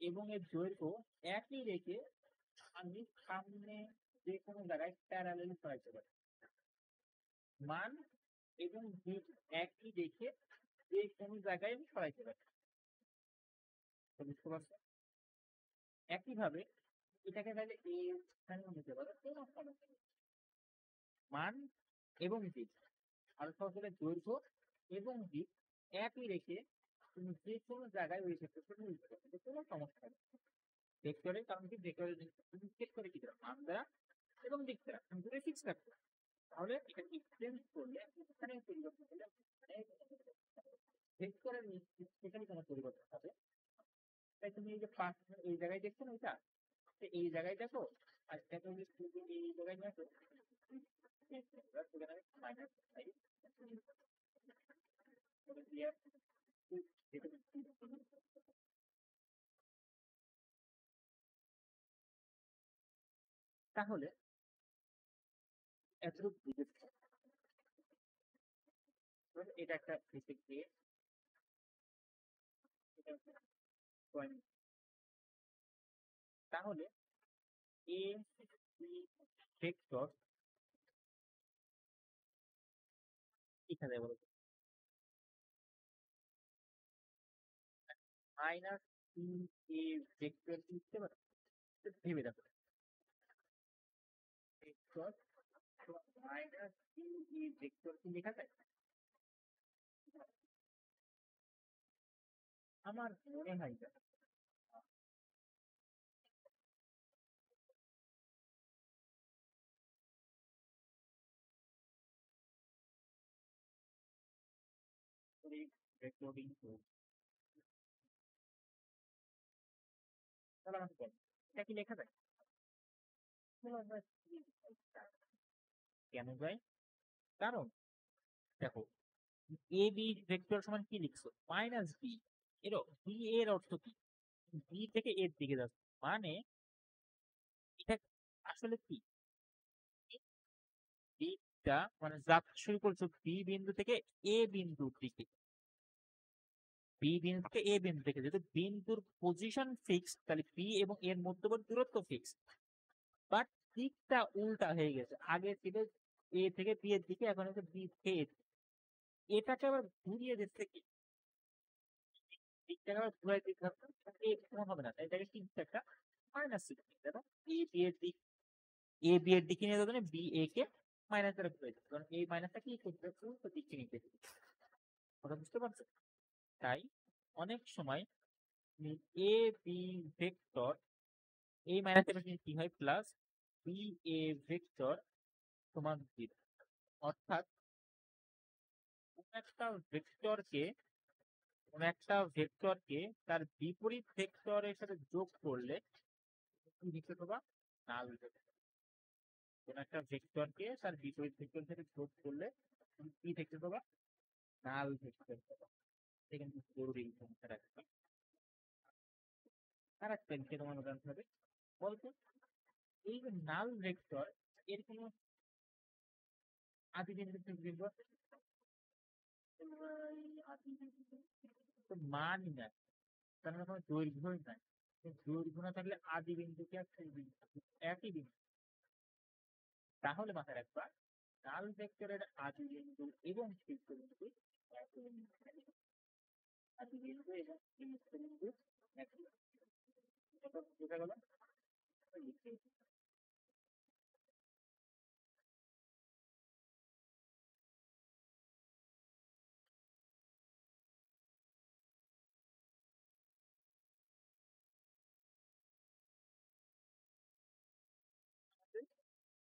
A: এবং এর দৈর্ঘ্য একই রেখে আমি সামনে যে কোনো জায়গায় প্যারালাল সরাইতে পারি। মান এবং দিক একই রেখে যে কোনো জায়গায় আমি সরাইতে পারি। বুঝতে পারছো? একইভাবে এটাকে তাহলে এখানেও নিতে পারো, কোনো সমস্যা নেই। মান এবং দিক আর সহজে দৈর্ঘ্য এবং দিক একই রেখে তুমি যে কোনো জায়গায় ওই ভেক্টরটা নিতে পারো, কোনো সমস্যা নেই। ভেক্টরের কারণ কি, ভেক্টরের তুমি চেক করে কি দেবে, মান দ্বারা এবং দিক দ্বারা তুমি দুটোই ফিক্স রাখবে। তাহলে এটা এক্সচেঞ্জ করলে এখানে পরিবর্তন হলে মানে ভেক্টরের সেখানে কোনো পরিবর্তন হবে। তাই তুমি এই যে পাঁচ এই জায়গায় দেখছো না, এটা এই জায়গায় দেখো, আর এটা যদি এই জায়গায় দেখো, সেখানে মাইনাস ফাইভ তাহলে এতটুকু বুঝেছি। এটা একটা বেসিক দিয়ে পয়েন্ট। তাহলে এ বি ভেক্টর এখানে বলো মাইনাস তিন এ ভেক্টর লিখতে পারো, ভেবে দেখো ভেক্টর মাইনাস তিন এ ভেক্টর কি লেখা যায়? আমার মনে হয় না। রেকর্ডিং তাহলে আমাকে বলো এটা কি লেখা যায়? কেন যায়? কারণ দেখো এ বি ভেক্টর সমান কি লিখছো, মাইনাস বি। এর বি এর অর্থ কি, বি থেকে এর দিকে যাচ্ছে, মানে এটা আসলে কি, দিকটা মানে যাত্রা শুরু করছো বি বিন্দু থেকে এ বিন্দুর দিকে, বি বিন্দু থেকে এ বিন্দু থেকে, যদি বিন্দুর পজিশন ফিক্স তাহলে বি এবং এর মধ্যবর্তী দূরত্ব ফিক্স, বাট দিকটা উল্টা হয়ে গেছে, আগে ছিল এ থেকে বি এর দিকে, এখন হচ্ছে বি থেকে এ দিকে। এটাকে আবার ঘুরিয়ে দিচ্ছে কি, দিকটাকে আবার ঘুরাই দিতে হবে, এমন হবে না, তাই এটাকে কি দিচ্ছে একটা মাইনাস চিহ্ন, দেখো এ বি এর দিক, এ বি এর দিকে নিয়ে যাবে, বি এ কে মাইনাস দ্বারা ঘুরে দিচ্ছে, কারণ এই মাইনাসটা কি করতে উল্টো দিককে নিতে, কথা বুঝতে পারছো? তাই অনেক সময় এ বি ভেক্টর এই মাইনাস এর কি হয় প্লাস বি এ ভেক্টর সমান 0, অর্থাৎ কোন একটা ভেক্টরকে তার বিপরীত ভেক্টরের সাথে যোগ করলে কি লিখতে পাবা, নাল ভেক্টর। কোন একটা ভেক্টরকে তার বিপরীত ভেক্টরের সাথে যোগ করলে তুমি কি দেখতে পাবা, নাল ভেক্টর পাবা। এটা কিন্তু জরুরি সংখ্যা রাখবে। আর একটা লিখে তোমার উদাহরণ হবে, বলতো এই যে নাল ভেক্টর এর কোনো আদি বিন্দু আছে? আদি বিন্দু তো মানই না, তার মানে কোনো দৈর্ঘ্যই নাই। দৈর্ঘ্য না থাকলে আদি বিন্দু কি আর শেষ বিন্দু একই বিন্দু। তাহলে মাথায় রাখবা নাল ভেক্টরের আদি বিন্দু এবং শীর্ষ বিন্দু একই বিন্দু, আদি বিন্দু এবং শীর্ষ বিন্দু একই। এটা বোঝা গেল?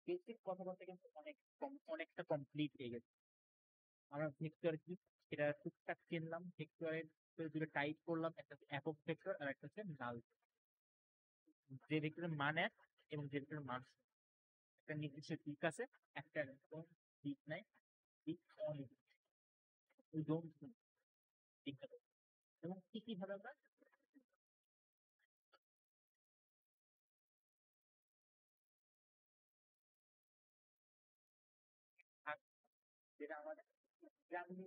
A: বেসিক কথাবার্তা কিন্তু অনেকটা কমপ্লিট হয়ে গেছে। আমরা ভেক্টর কি সেটা টুকটাক চিনলাম, ভেক্টরের দুটো টাইপ করলাম, একটা হচ্ছে একক ভেক্টর আর একটা হচ্ছে নাল। যে ভেক্টরের মান এক এবং যে ভেক্টরের মান শূন্য। একটা নির্দিষ্ট দিক আছে, একটা একদম দিক নাই, দিক অনেক, ওই দিকটা এবং কি কি ভাবে আমরা ভাগ, যেটা আমাদের গ্রামীণ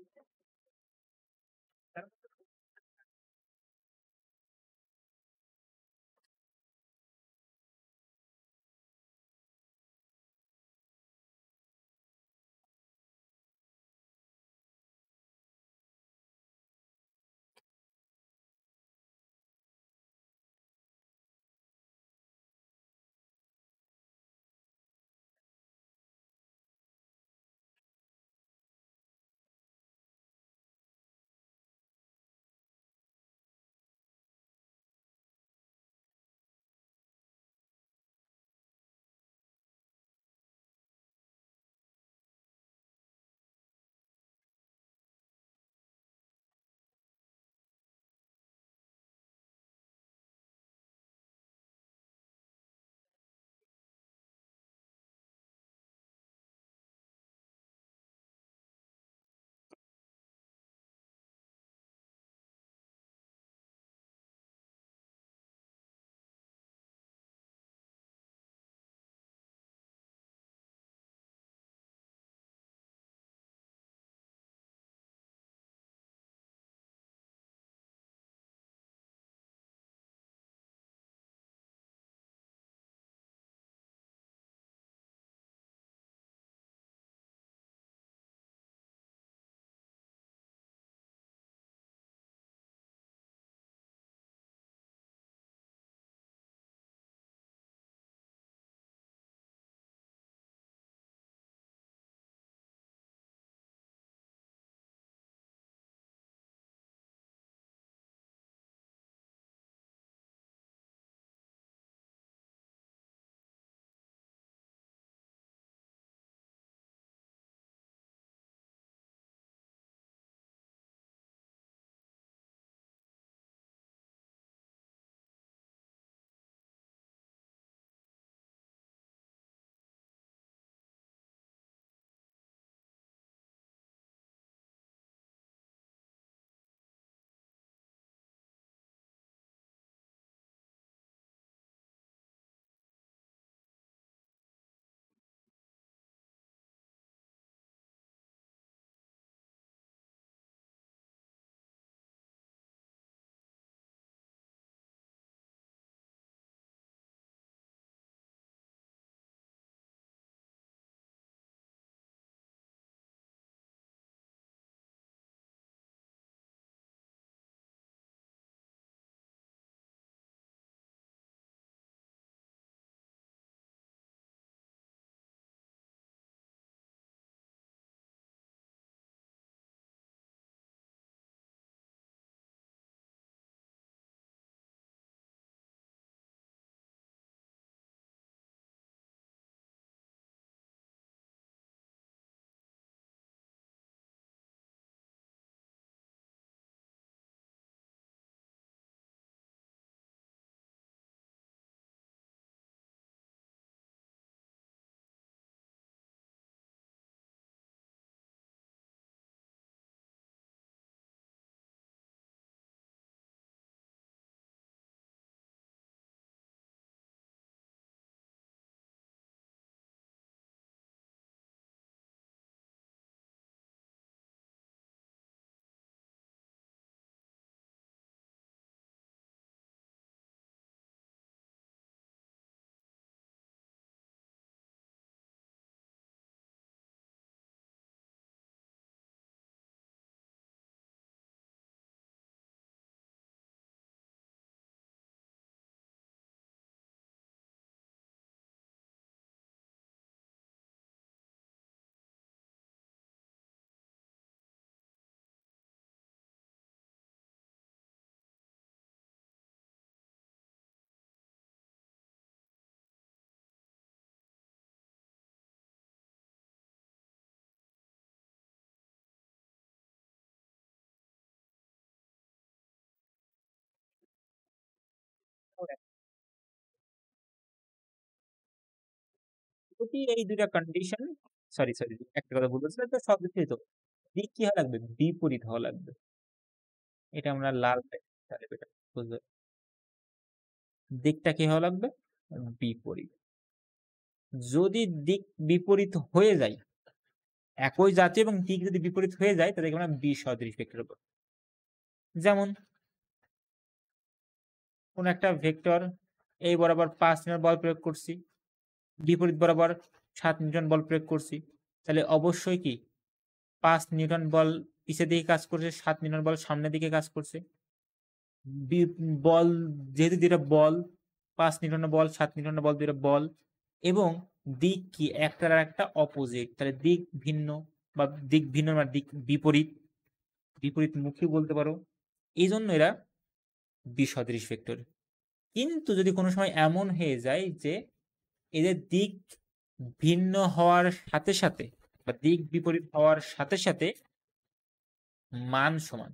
A: যদি এই দুইটা কন্ডিশন, সরি একটা কথা ভুল বলছিলাম, তো সব কিছুই তো দিক কি হওয়া লাগবে, বিপরীত হওয়া লাগবে। এটা আমরা লাল তাহলে এটা বুঝবে, দিকটা কি হওয়া লাগবে, বিপরীত। যদি দিক বিপরীত হয়ে যায়, একই জাতি এবং দিক যদি বিপরীত হয়ে যায় তাহলে আমরা বিসদৃশ ভেক্টর পাবো। যেমন কোন একটা ভেক্টর এই বরাবর 5 নিউটন বল প্রয়োগ করছি, বিপরীত বরাবর 7 নিউটন বল প্রয়োগ করছি, তাহলে অবশ্যই কি 5 নিউটন বল পিছের দিকে কাজ করছে, 7 নিউটন বল সামনের দিকে কাজ করছে। বল যেহেতু দুইটা বল, 5 নিউটনের বল 7 নিউটনের বল, দুইটা বল, এবং দিক কি একটার আর একটা অপোজিট, তাহলে দিক ভিন্ন বা দিক ভিন্ন মানে দিক বিপরীত, বিপরীতমুখী বলতে পারো। এই জন্য এরা বিসদৃশ ভেক্টর। কিন্তু যদি কোনো সময় এমন হয়ে যায় যে এদের দিক ভিন্ন হওয়ার সাথে সাথে বা দিক বিপরীত হওয়ার সাথে সাথে মান সমান,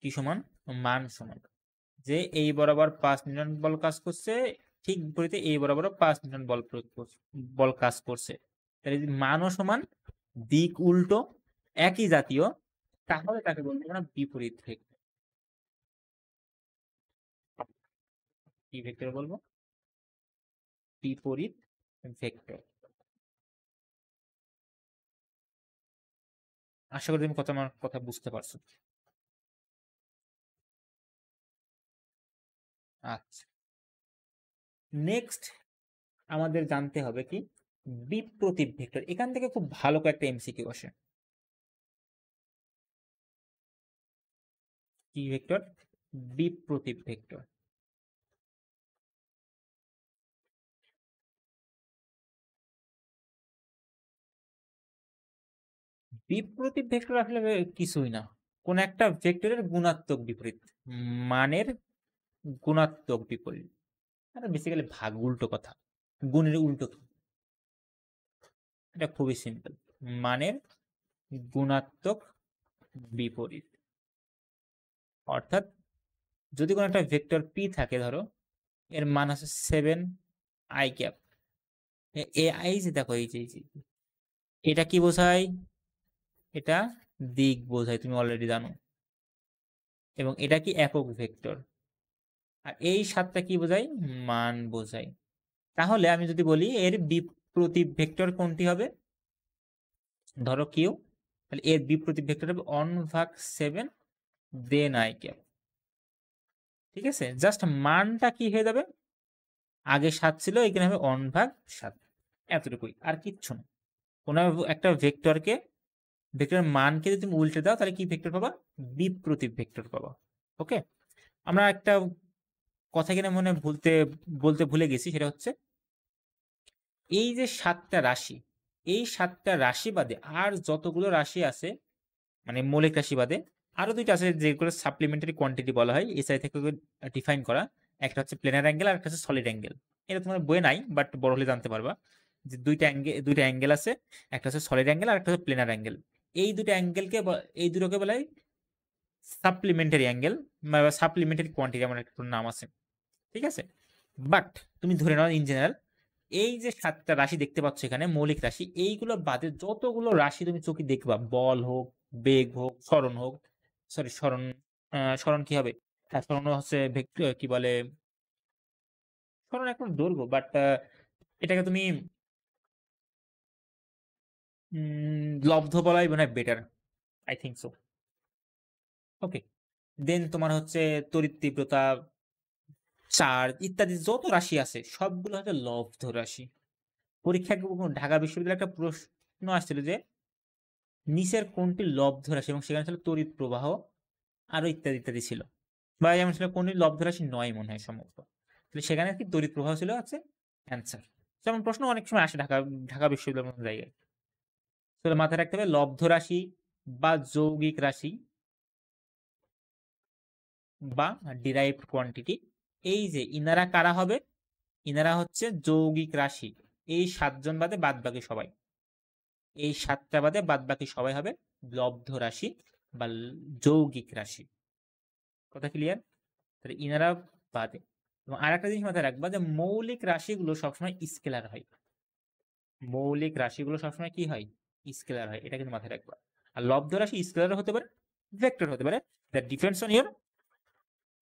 A: কি সমান, মান সমান, যে এই বরাবর 5 নিউটন বল কাজ করছে, ঠিক বিপরীতে এই বরাবর 5 নিউটন বল প্রয়োগ করছে, বল কাজ করছে, তাহলে যদি মানও সমান, দিক উল্টো, একই জাতীয়, তাহলে তাকে বলবো আমরা বিপরীত ভেক্টর। কি ভেক্টর বলবো, বিপরীত ভেক্টর। আশা করি তুমি আমার কথা বুঝতে পারছো। আচ্ছা, নেক্সট আমাদের জানতে হবে কি বিপ্রতীপ ভেক্টর। এখান থেকে খুব ভালো কয়েকটা এমসিকিউ আসে। কি ভেক্টর, বিপ্রতীপ ভেক্টর। বিপ্রতীপ ভেক্টর আসলে কিছুই না, কোন একটা ভেক্টরের গুণাত্মক বিপরীত, মানের গুণাত্মক বিপরীত, এটা বেসিক্যালি ভাগ উল্টো কথা, গুণের উল্টো কি, এটা খুবই সিম্পল, মানের গুণাত্মক বিপরীত। অর্থাৎ যদি কোনো একটা ভেক্টর পি থাকে, ধরো এর মান আছে 7 আই ক্যাপ, এ আই যে দেখো এই যে এটা কি বোঝায়, এটা দিক বোঝায়, তুমি অলরেডি জানো, এবং এটা কি একক ভেক্টর, আর এই 7টা কি বোঝায়, মান বোঝায়। তাহলে আমি যদি বলি এর বিপ্রতীপ ভেক্টর কোনটি হবে, ধরো কিউ, তাহলে এর বিপ্রতীপ ভেক্টর হবে 1/7 দেন আই ক্যাপ। ঠিক আছে, জাস্ট মানটা কি হয়ে যাবে, আগে 7 ছিল, এখানে হবে 1/7, এতটুকুই, আর কিচ্ছু না। কোনো একটা ভেক্টরকে, ভেক্টরের মানকে যদি তুমি উল্টে দাও তাহলে কি ভেক্টর পাবা, বিপ্রতীপ ভেক্টর পাবা। ওকে, আমরা একটা কথা কিনা মনে বলতে ভুলে গেছি, সেটা হচ্ছে এই যে 7টা রাশি, এই 7টা রাশি বাদে আর যতগুলো রাশি আছে, মানে মৌলিক রাশি বাদে আরো দুইটা আছে যেগুলো সাপ্লিমেন্টারি কোয়ান্টিটি বলা হয়, এসআই থেকে ডিফাইন করা। একটা হচ্ছে প্লেনার অ্যাঙ্গেল আর একটা হচ্ছে সলিড অ্যাঙ্গেল। এটা তোমার বইয়ে নাই, বাট বড় হলে জানতে পারবা যে দুইটা অ্যাঙ্গেল আছে, একটা হচ্ছে সলিড অ্যাঙ্গেল আর একটা হচ্ছে প্লেনার অ্যাঙ্গেল। এই দুটো অ্যাঙ্গেলকে, এই দুটোকে বলা হয় সাপ্লিমেন্টারি অ্যাঙ্গেল বা সাপ্লিমেন্টারি কোয়ান্টিটি, আমার একটা নাম আছে। ঠিক আছে, বাট তুমি ধরে নাও ইন জেনারেল এই যে 7টা রাশি দেখতে পাচ্ছ এখানে মৌলিক রাশি, এইগুলো বাদে যতগুলো রাশি তুমি চোখে দেখবা, বল হোক, বেগ হোক, সরণ হোক, সরি সরণ, সরণ কি হবে, হ্যাঁ সরণ হচ্ছে কি বলে, সরণ এখন দৈর্ঘ্য, বাট এটাকে তুমি লব্ধ বলাই মনে হয় বেটার, আই থিঙ্ক সো। ওকে, দেন তোমার হচ্ছে তড়িৎ তীব্রতা, চার্জ ইত্যাদি যত রাশি আছে সবগুলো হচ্ছে লব্ধ রাশি। পরীক্ষায় ঢাকা বিশ্ববিদ্যালয়ে একটা প্রশ্ন আসছিল যে নিচের কোনটি লব্ধ রাশি, এবং সেখানে ছিল তড়িৎ প্রবাহ, আরো ইত্যাদি ইত্যাদি ছিল, বা যেমন ছিল কোনটি লব্ধ রাশি নয় মনে হয় সম্ভবত, তাহলে সেখানে কি তড়িৎ প্রবাহ ছিল আছে অ্যান্সার। যেমন প্রশ্ন অনেক সময় আসে ঢাকা বিশ্ববিদ্যালয়ের মতো জায়গায়, তাহলে মাথায় রাখতে হবে লব্ধ রাশি বা যৌগিক রাশি বা ডিরাইভড কোয়ান্টিটি, এই যে ইনারা কারা হবে, ইনারা হচ্ছে যৌগিক রাশি, এই 7জন বাদে বাদ বাকি সবাই, এই 7টা বাদে বাদ বাকি সবাই হবে লব্ধ রাশি বা যৌগিক রাশি। কথা ক্লিয়ার, তাহলে ইনারা বাদে এবং আরেকটা জিনিস মাথায় রাখবা যে মৌলিক রাশিগুলো সবসময় স্কেলার হয়। মৌলিক রাশিগুলো সবসময় কি হয়? স্কেলার হয়। এটা কিন্তু মাথায় রাখবা। আর লব্ধ রাশি স্কেলার হতে পারে, ভেক্টর হতে পারে। That depends on your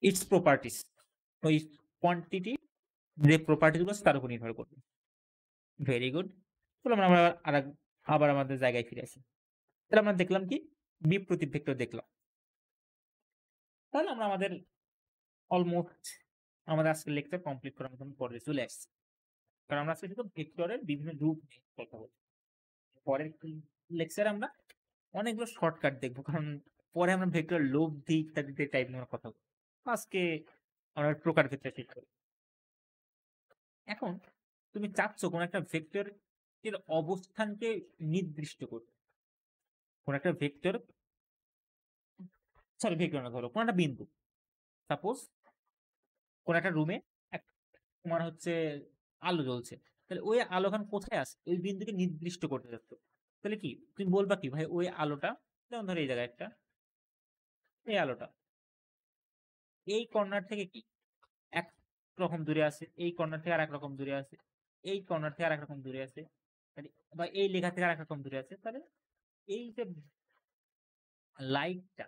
A: it's properties. ওই কোয়ান্টিটি যে প্রপার্টিস গুলো আছে তার উপর নির্ভর করবে। Very good. চলো আমরা আবার আমাদের জায়গায় ফিরে আসি। তাহলে আমরা দেখলাম কি? বিপ্রতীপ ভেক্টর দেখলাম। তাহলে আমরা আমাদের অলমোস্ট আমাদের আজকের লেকচার কমপ্লিট করার মতন পর্যায়ে চলে আসছি। কারণ আমরা আজকে শুধু ভেক্টরের বিভিন্ন রূপ নিয়ে কথা বলছি। পরের লেকচারে আমরা অনেকগুলো শর্টকাট দেখবো, কারণ পরে আমরা ভেক্টর লব্ধি ইত্যাদি টাইপ নিয়ে কথা বলবো। আজকে আমরা প্রকার ক্ষেত্রে শেষ করি। এখন তুমি চাচ্ছ কোন একটা ভেক্টর এর অবস্থানকে নির্দিষ্ট করতে। কোন একটা ভেক্টর, সরি ভেক্টর না, ধরো কোন একটা বিন্দু, সাপোজ কোন একটা রুমে তোমার হচ্ছে আলো জ্বলছে, তাহলে ওই আলোখান কোথায় আছে ওই বিন্দুকে নির্দিষ্ট করতে যাচ্ছ। তাহলে কি তুমি বলবা কি ভাই ওই আলোটা, যেমন ধরো এই জায়গায় একটা, এই আলোটা এই কর্নার থেকে কি এক রকম দূরে আছে, এই কর্নার থেকে আর এক রকম দূরে আছে, এই কর্নার থেকে আর এক রকম দূরে আছে, বা এই লেখা থেকে আর এক রকম দূরে আছে। তাহলে এই যে লাইটটা,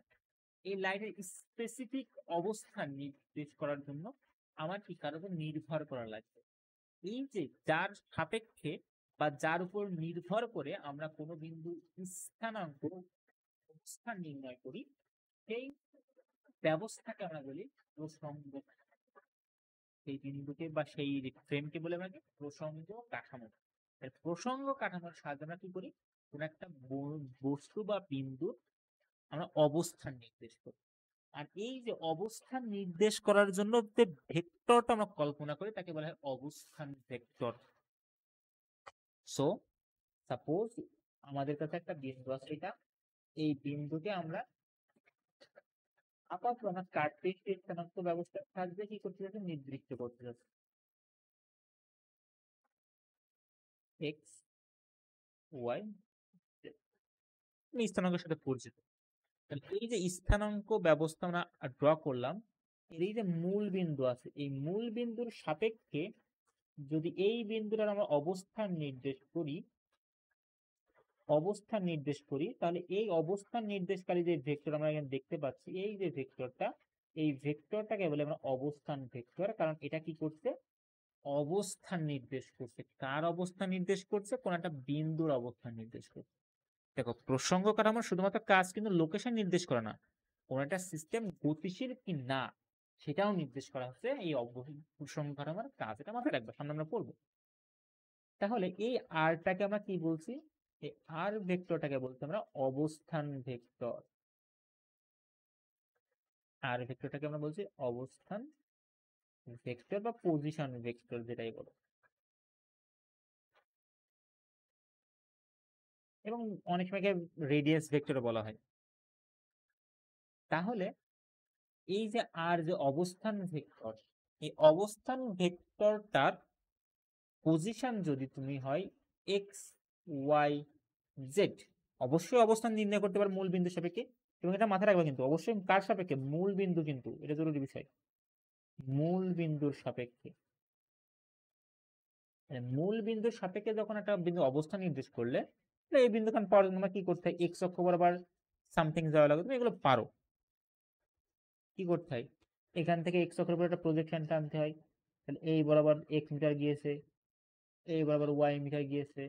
A: এই লাইটের স্পেসিফিক অবস্থান নির্দেশ করার জন্য আমার কি কারোর উপর নির্ভর করা লাগবে। এই যে যার সাপেক্ষে বা যার উপর নির্ভর করে আমরা কোনো বিন্দু স্থানাঙ্ক অবস্থান নির্ণয় করি, সেই ব্যবস্থাকে আমরা বলি প্রসঙ্গ। সেই বিন্দুকে বা সেই ফ্রেমকে বলে আমরা প্রসঙ্গ কাঠামো। প্রসঙ্গ কাঠামোর সাহায্যে আমরা কি করি? কোন একটা বস্তু বা বিন্দু আমরা অবস্থান নির্দেশ করি। আর এই যে অবস্থান নির্দেশ করার জন্য যে ভেক্টরটা আমরা কল্পনা করি তাকে বলা হয় অবস্থান ভেক্টর। সো সাপোজ আমাদের কাছে একটা বিন্দু আছে, এটা এই বিন্দুকে আমরা আপাতত আমরা কার্টেসিয়ান স্থানাঙ্ক ব্যবস্থা থাকবে কি করতে যাচ্ছে? নির্দিষ্ট করতে যাচ্ছে এক্স ওয়াই স্থানাঙ্কের সাথে পরিচিত। তাহলে এই যে স্থানাঙ্ক ব্যবস্থা আমরা ড্র করলাম, এই যে মূল বিন্দু আছে, এই মূল বিন্দুর সাপেক্ষে যদি এই বিন্দুটার আমরা অবস্থান নির্দেশ করি, তাহলে এই অবস্থান নির্দেশকারী যে ভেক্টর আমরা এখানে দেখতে পাচ্ছি, এই যে ভেক্টরটা, এই ভেক্টরটাকে বলে আমরা অবস্থান ভেক্টর। কারণ এটা কি করছে? অবস্থান নির্দেশ করছে। কার অবস্থান নির্দেশ করছে? কোন একটা বিন্দুর অবস্থান নির্দেশ করছে। দেখো প্রসঙ্গ কাঠামোর শুধুমাত্র কাজ কিন্তু লোকেশন নির্দেশ করে না, কোন একটা সিস্টেম গতিশীল কি না সেটাও নির্দেশ করা হচ্ছে এই প্রসঙ্গ কাঠামোর কাজ। এটা মাথায় রাখবে, সামনে আমরা পড়বো। তাহলে এই আরটাকে আমরা কি বলছি? এই আর ভেক্টরটাকে বলছি আমরা অবস্থান ভেক্টর। আর ভেক্টরটাকে আমরা বলছি অবস্থান ভেক্টর বা পজিশন ভেক্টর, যেটাই বলো। এবং অনেক সময় রেডিয়াস ভেক্টর বলা হয়। তাহলে এই যে আর যে অবস্থান ভেক্টর, এই অবস্থান ভেক্টরটার পজিশন যদি তুমি হয় এক্স ওয়াই জেড, অবশ্যই অবস্থান নির্ণয় করতে পারো মূল বিন্দু সাপেক্ষে। এবং এটা মাথায় রাখবে কিন্তু অবশ্যই কার সাপেক্ষে? মূল বিন্দু, কিন্তু এটা জরুরি বিষয়, মূল বিন্দুর সাপেক্ষে। মূল বিন্দুর সাপেক্ষে যখন একটা বিন্দু অবস্থান নির্দেশ করলে, এই বিন্দুখান পাওয়ার জন্য কি করতে হয়? এক্স অক্ষ বরাবর সামথিং যাওয়া লাগে, তুমি এগুলো পারো। কি করতে হয়? এখান থেকে এক্স অক্ষের উপর একটা প্রজেকশন টানতে হয়। তাহলে এই বরাবর এক্স মিটার গিয়েছে, এই বরাবর ওয়াই মিটার গিয়েছে,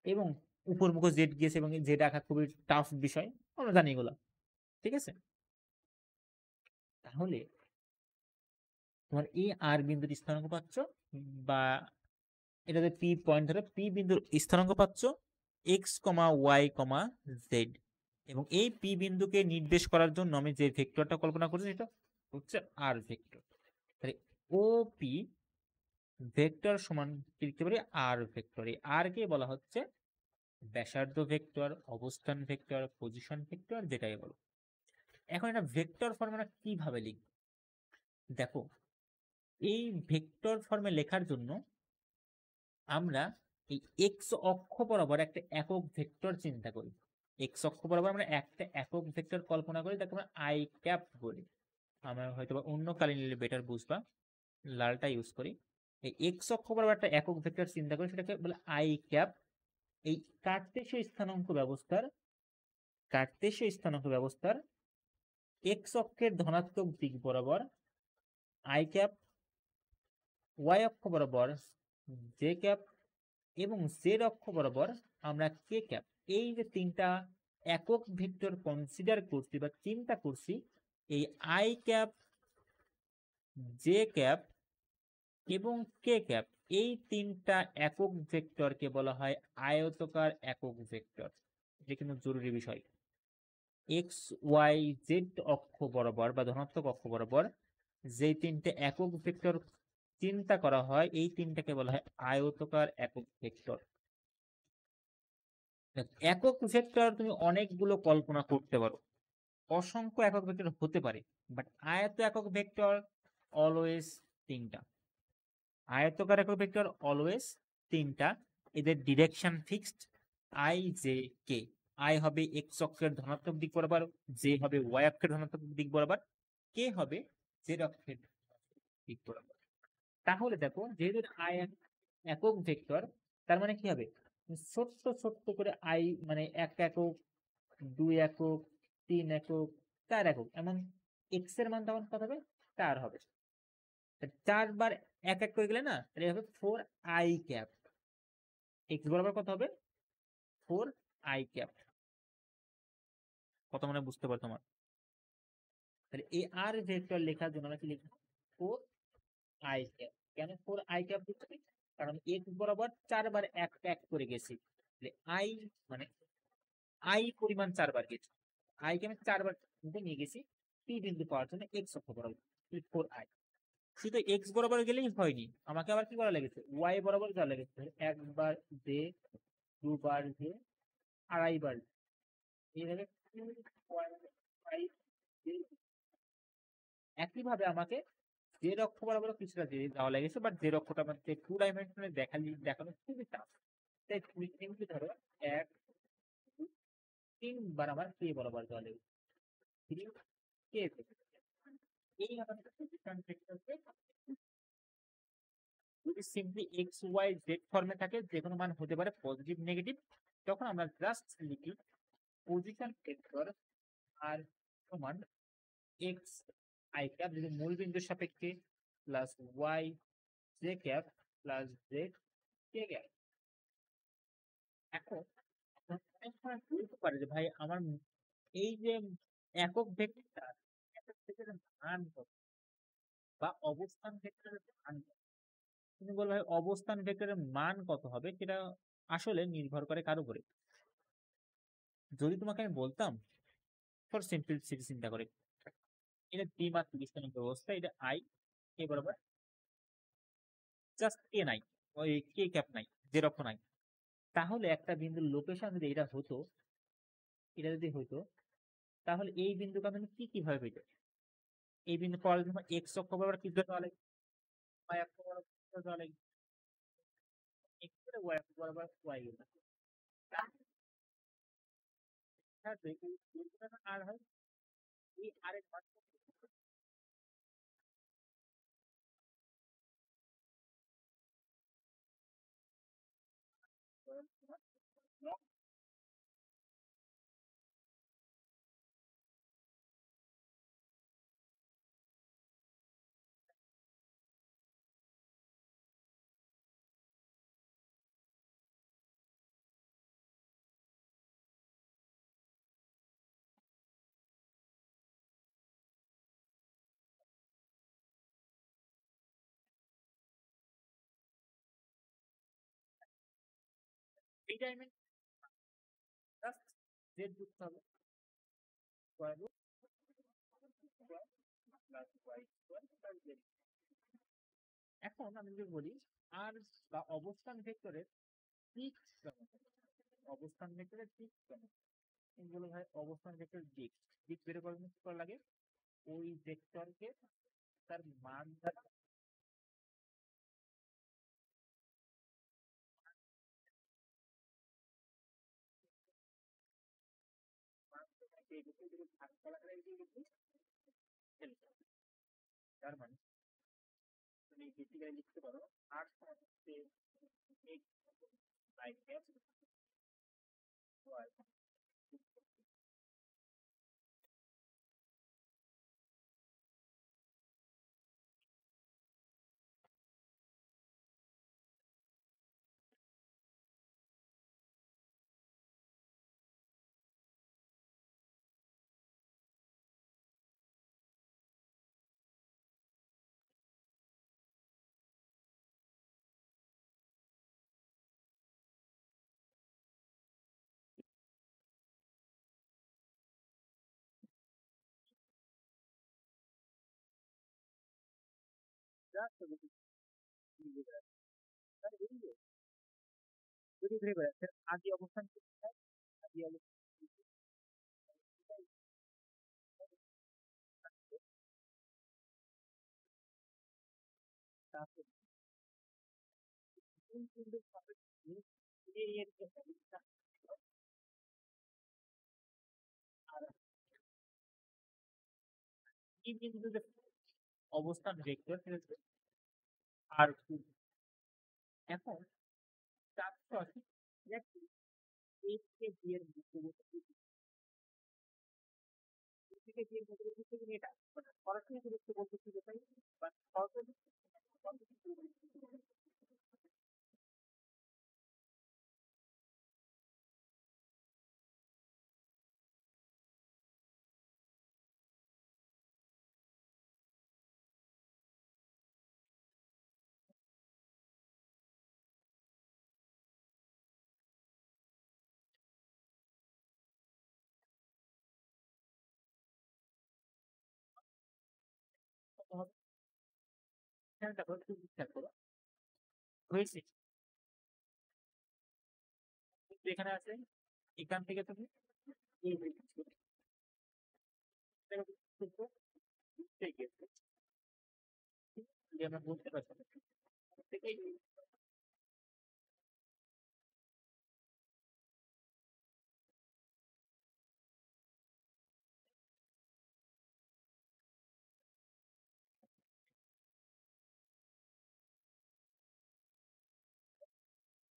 A: এবং উপর মুখ জেড গিয়েছে, এবং জেড আঁকা খুবই টাফ বিষয়, আমরা জানি এগুলো। ঠিক আছে? তাহলে তোমার এই আর বিন্দুর স্থানাঙ্ক পাচ্ছ, বা এটাতে পি পয়েন্ট ধরে পি বিন্দুর স্থানাঙ্ক পাচ্ছ এক্স কমা ওয়াই কমা জেড। এবং এই পি বিন্দুকে নির্দেশ করার জন্য আমি যে ভেক্টরটা কল্পনা করছি সেটা হচ্ছে আর ভেক্টর। তাহলে ও পি ভেক্টর সমান কি লিখতে পারি? আর ভেক্টর। এই আর কে বলা হচ্ছে ব্যাসার্ধ ভেক্টর, অবস্থান ভেক্টর, পজিশন ভেক্টর, যেটাই বলো। এখন এটা ভেক্টর ফর্মে আমরা কিভাবে লিখব? দেখো এই ভেক্টর ফর্মে লেখার জন্য আমরা এই এক্স অক্ষ বরাবর একটা একক ভেক্টর চিন্তা করি। এক্স অক্ষ বরাবর আমরা একটা একক ভেক্টর কল্পনা করি, তাকে আমরা আই ক্যাপ বলি। আমরা হয়তো অন্য কালে নিলে বেটার বুঝবা। লালটা ইউজ করি, এই এক্স অক্ষ বরাবর একটা একক ভেক্টর চিন্তা করি, সেটাকে বলে আই ক্যাপ। এই কার্তেশীয় স্থানাঙ্ক ব্যবস্থার এক্স অক্ষের ধনাত্মক দিক বরাবর আই ক্যাপ, ওয়াই অক্ষ বরাবর জে ক্যাপ এবং জেড অক্ষ বরাবর আমরা কে ক্যাপ, এই যে তিনটা একক ভেক্টর কনসিডার করছি বা চিন্তা করছি, এই আই ক্যাপ, জে ক্যাপ এবং কে ক্যাপ, এই তিনটা একক ভেক্টরকে বলা হয় আয়তকার একক ভেক্টর। এটা কিন্তু জরুরি বিষয়। এক্স ওয়াই জেড অক্ষ বরাবর বা ধনাত্মক অক্ষ বরাবর যে তিনটে একক ভেক্টর চিন্তা করা হয়, এই তিনটাকে বলা হয় আয়তকার একক ভেক্টর। একক ভেক্টর তুমি অনেকগুলো কল্পনা করতে পারো, অসংখ্য একক ভেক্টর হতে পারে, বাট আয়ত একক ভেক্টর অলওয়েজ তিনটা। আয়তকার একক ভেক্টর অলওয়েজ তিনটা, এদের direction fixed, I J K. I হবে এক্স অক্ষের ধনাত্মক দিক বরাবর, জে হবে ওয়াই অক্ষের ধনাত্মক দিক বরাবর, কে হবে জেড অক্ষের দিক বরাবর। তাহলে দেখো, যেহেতু আই একক ভেক্টর, তার মানে কি হবে, ছোট্ট ছোট্ট করে আই মানে 1 একক, 2 একক, 3 একক, 4 একক, এমন এক্স এর মান তখন কত হবে, 4 হবে। 4 বার 1 1 করে গেলে না, তাহলে হবে 4 আই ক্যাপ। এক্স বরাবর কত হবে, 4 আই ক্যাপ। কত মানে বুঝতে পারো তোমার? তাহলে এই আর ভেক্টর লেখার জন্য আমরা কি লিখবো, 4 আই ক্যাপ। কেন 4 আই ক্যাপ দিচ্ছি, কারণ এক্স বরাবর 4 বার 1 1 করে গেছি, তাহলে আই মানে আই পরিমাণ 4 বার গেছি, আই কে আমি 4 বার নিয়ে গেছি পি বিন্দু পাওয়ার জন্য এক্স অক্ষ বরাবর, 4 আই। শুধু এক্স বরাবর গেলেই হয়নি, আমাকে আবার কি করা লেগেছে, ওয়াই বরাবর যাওয়া লেগেছে, 1 বার জে, 2 বার জে, 2.5 বার, এইভাবে একইভাবে আমাকে জেড অক্ষ বরাবর কিছুটা জে যাওয়া লেগেছে, বাট জেড অক্ষটা আমার 2 ডাইমেনশনে দেখানো খুবই টাফ। তাই তুমি কিন্তু ধরো 1 2 3 বার আমার কে বরাবর যাওয়া লেগেছে, 3 কে। এই আমাদের পজিশন ভেক্টরকে যদি সিম্পলি এক্স ওয়াই জেড ফর্মে থাকে, যে কোনো মান হতে পারে পজিটিভ নেগেটিভ, তখন আমরা জাস্ট লিখি পজিশন ভেক্টর আর সমান এক্স আই ক্যাপ যদি মূল বিন্দুর সাপেক্ষে plus Y J cap plus Z K cap. এখন অনেক সময় বলতে পারে যে ভাই আমার এই যে একক ভেক্টরটা, একক ভেক্টরের মান কত বা অবস্থান ভেক্টরের মান কত? তুমি বলবে ভাই অবস্থান ভেক্টরের মান কত হবে, সেটা আসলে নির্ভর করে কার উপরে। যদি তোমাকে আমি বলতাম, ফর সিম্পলিসিটি চিন্তা করে, এটা দ্বিমাত্রিক স্থানাঙ্ক ব্যবস্থা, এটা আই, কে বরাবর জাস্ট কে নাই, ওই কে ক্যাপ নাই, জেড অক্ষ নাই, তাহলে একটা বিন্দুর লোকেশন যদি এটা হতো, এটা যদি হতো, তাহলে এই বিন্দুকে আমি কি কিভাবে পেতে, এই বিন্দু পাওয়ার জন্য এক্স অক্ষ বরাবর কি ধরে দেওয়া লাগবে, ওয়াই অক্ষ বরাবর কি ধরে দেওয়া লাগবে, এক্স করে ওয়াই অক্ষ বরাবর ওয়াই গেল। আর হয় এই আরেক মান এই ডাইমেনশন জাস্ট জেড যুক্ত হবে, square root plus Y square plus Z. এখন আমি যদি বলি আর বা অবস্থান ভেক্টরের দিক কেমন, অবস্থান ভেক্টরের দিক কেমন, এগুলো ভাই অবস্থান ভেক্টরের দিক, দিক বের করার জন্য কি করা লাগে, ওই ভেক্টরকে তার মান দ্বারা এই ভেক্টরটিকে ভাগ করা যায় দিয়ে কিন্তু ফেলতে হবে। তার মানে বেসিক্যালি লিখতে পারো আর হচ্ছে x like f y just যদি ধরে বেড়াচ্ছে আদি অবস্থান কোথায় আদি অবস্থান তারপর কোন বিন্দুর সাপেক্ষে a এর ক্ষেত্রে আর এই বিন্দুতে অবস্থান ভেক্টর ফেলছে আর এখন চারশো আশি a থেকে b এর মধ্যবর্তী a থেকে b এর মধ্যবর্তী তুমি এটা মানে সরাসরি দূরত্ব বলতে কি বোঝায় বা সরাসরি কত হবে এখানে দেখো একটু খেয়াল করো হয়েছে কিন্তু এখানে আছে এখান থেকে তুমি এই আমরা বলতে পারছি থেকে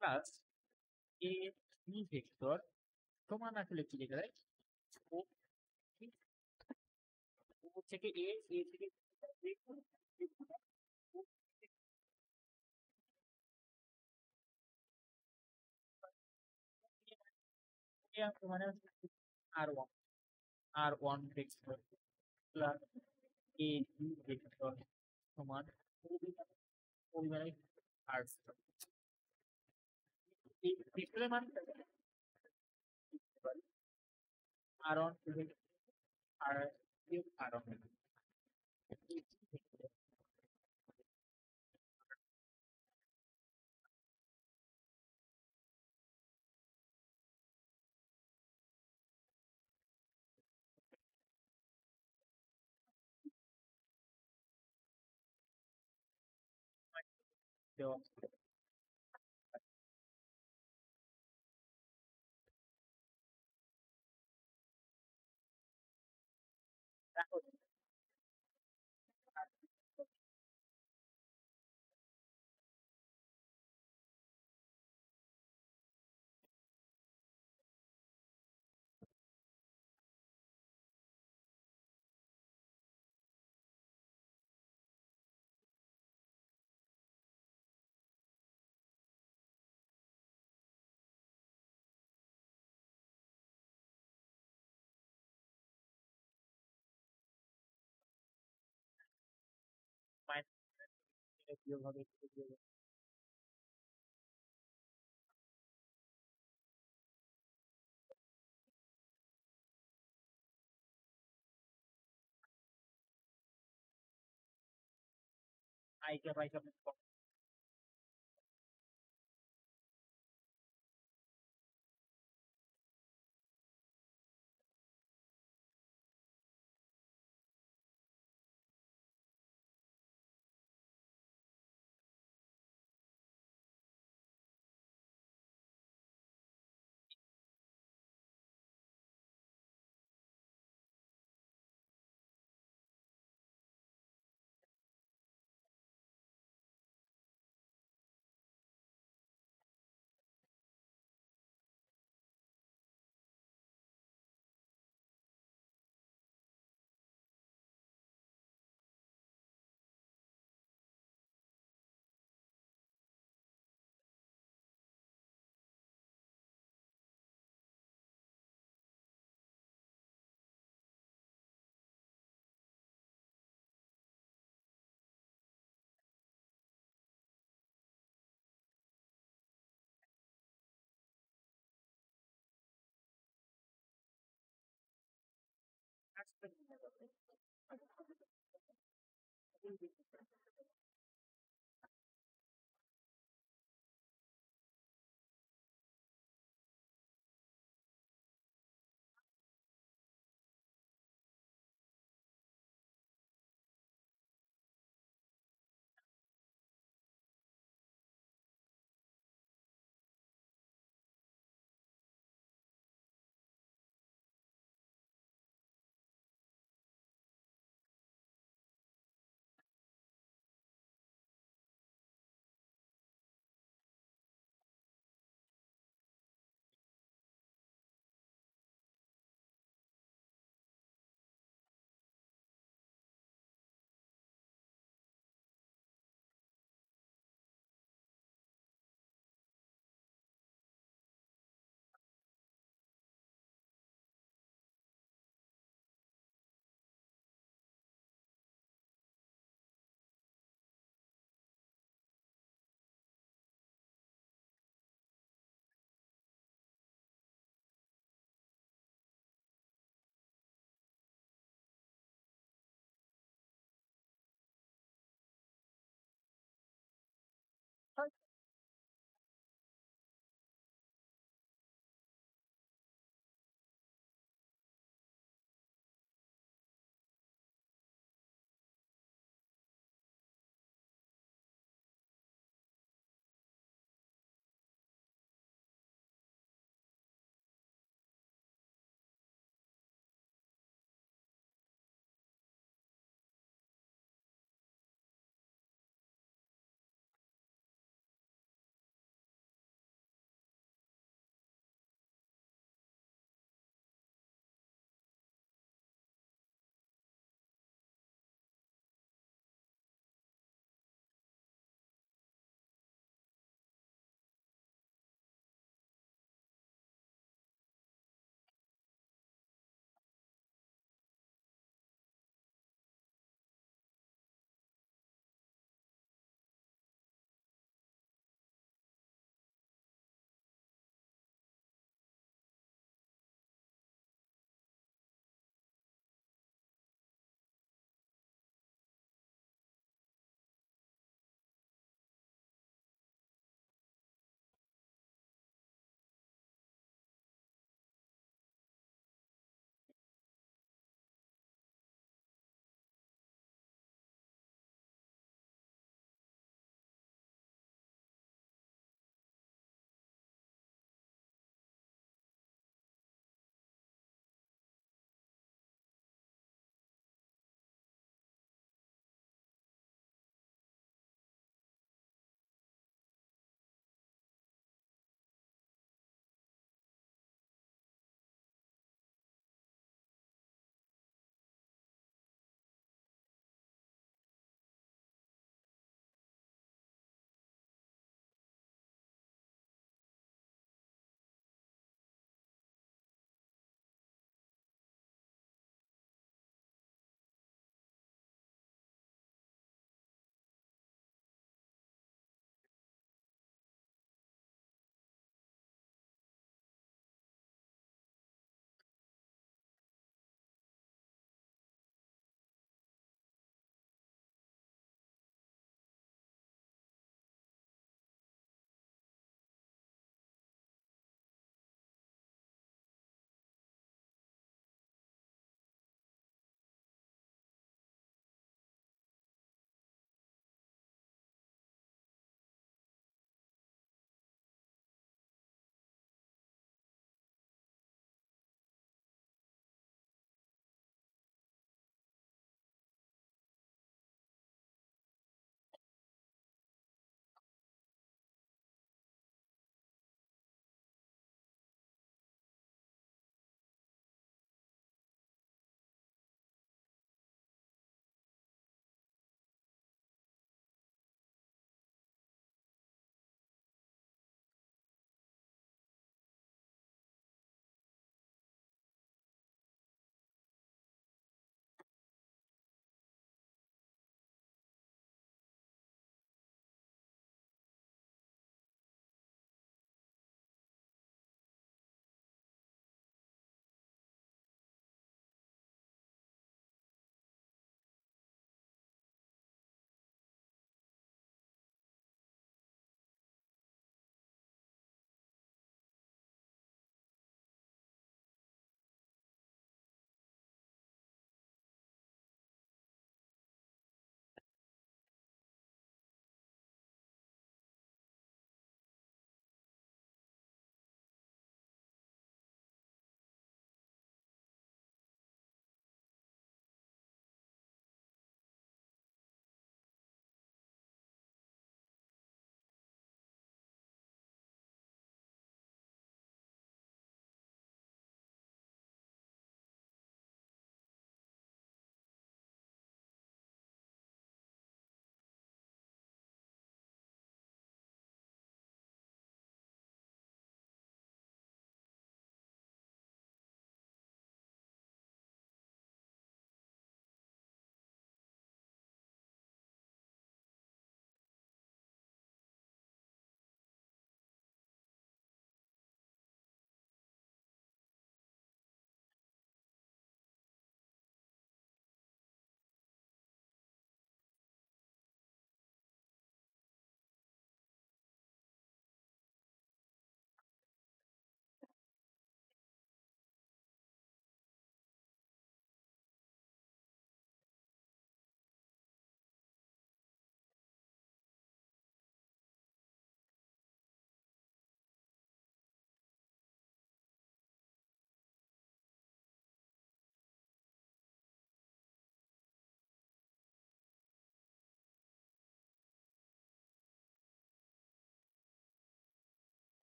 A: প্লাস a b ভেক্টর সমান আসলে কি লেখা যায় ও ও থেকে a থেকে মানে r1 r1 vector plus a b vector সমান পরিমাণে r এই ভেক্টরের মান r1 r r1 দেওয়া দেখো মাইনাস বিয়োগ হবে i কে বাই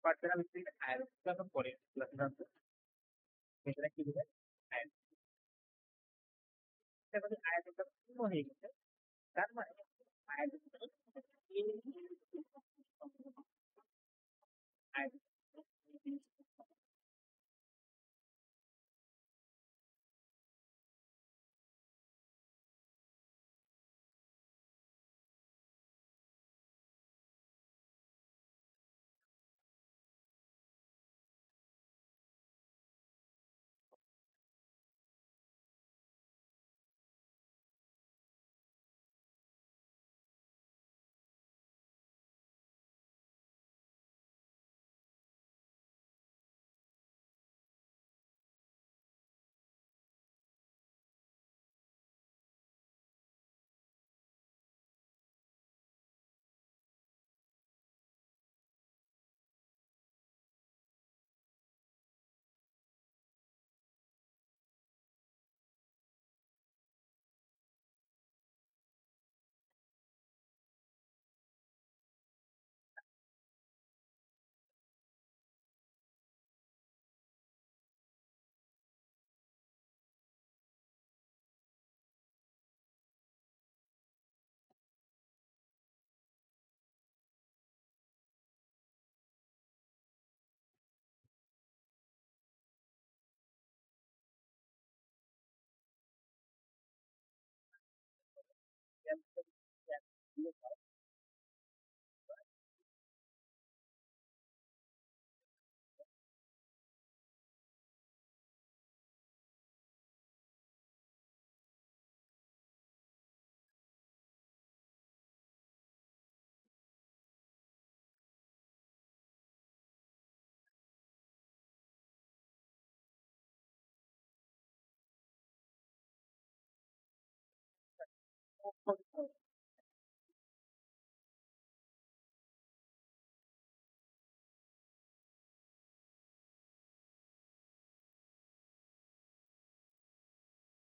A: ফার্দার আমি যদি আয়রন পরে সেটা কি হবে আয়রন আয়রনটা পূর্ণ হয়ে গেছে তার মানে আয়রনটা আয়রন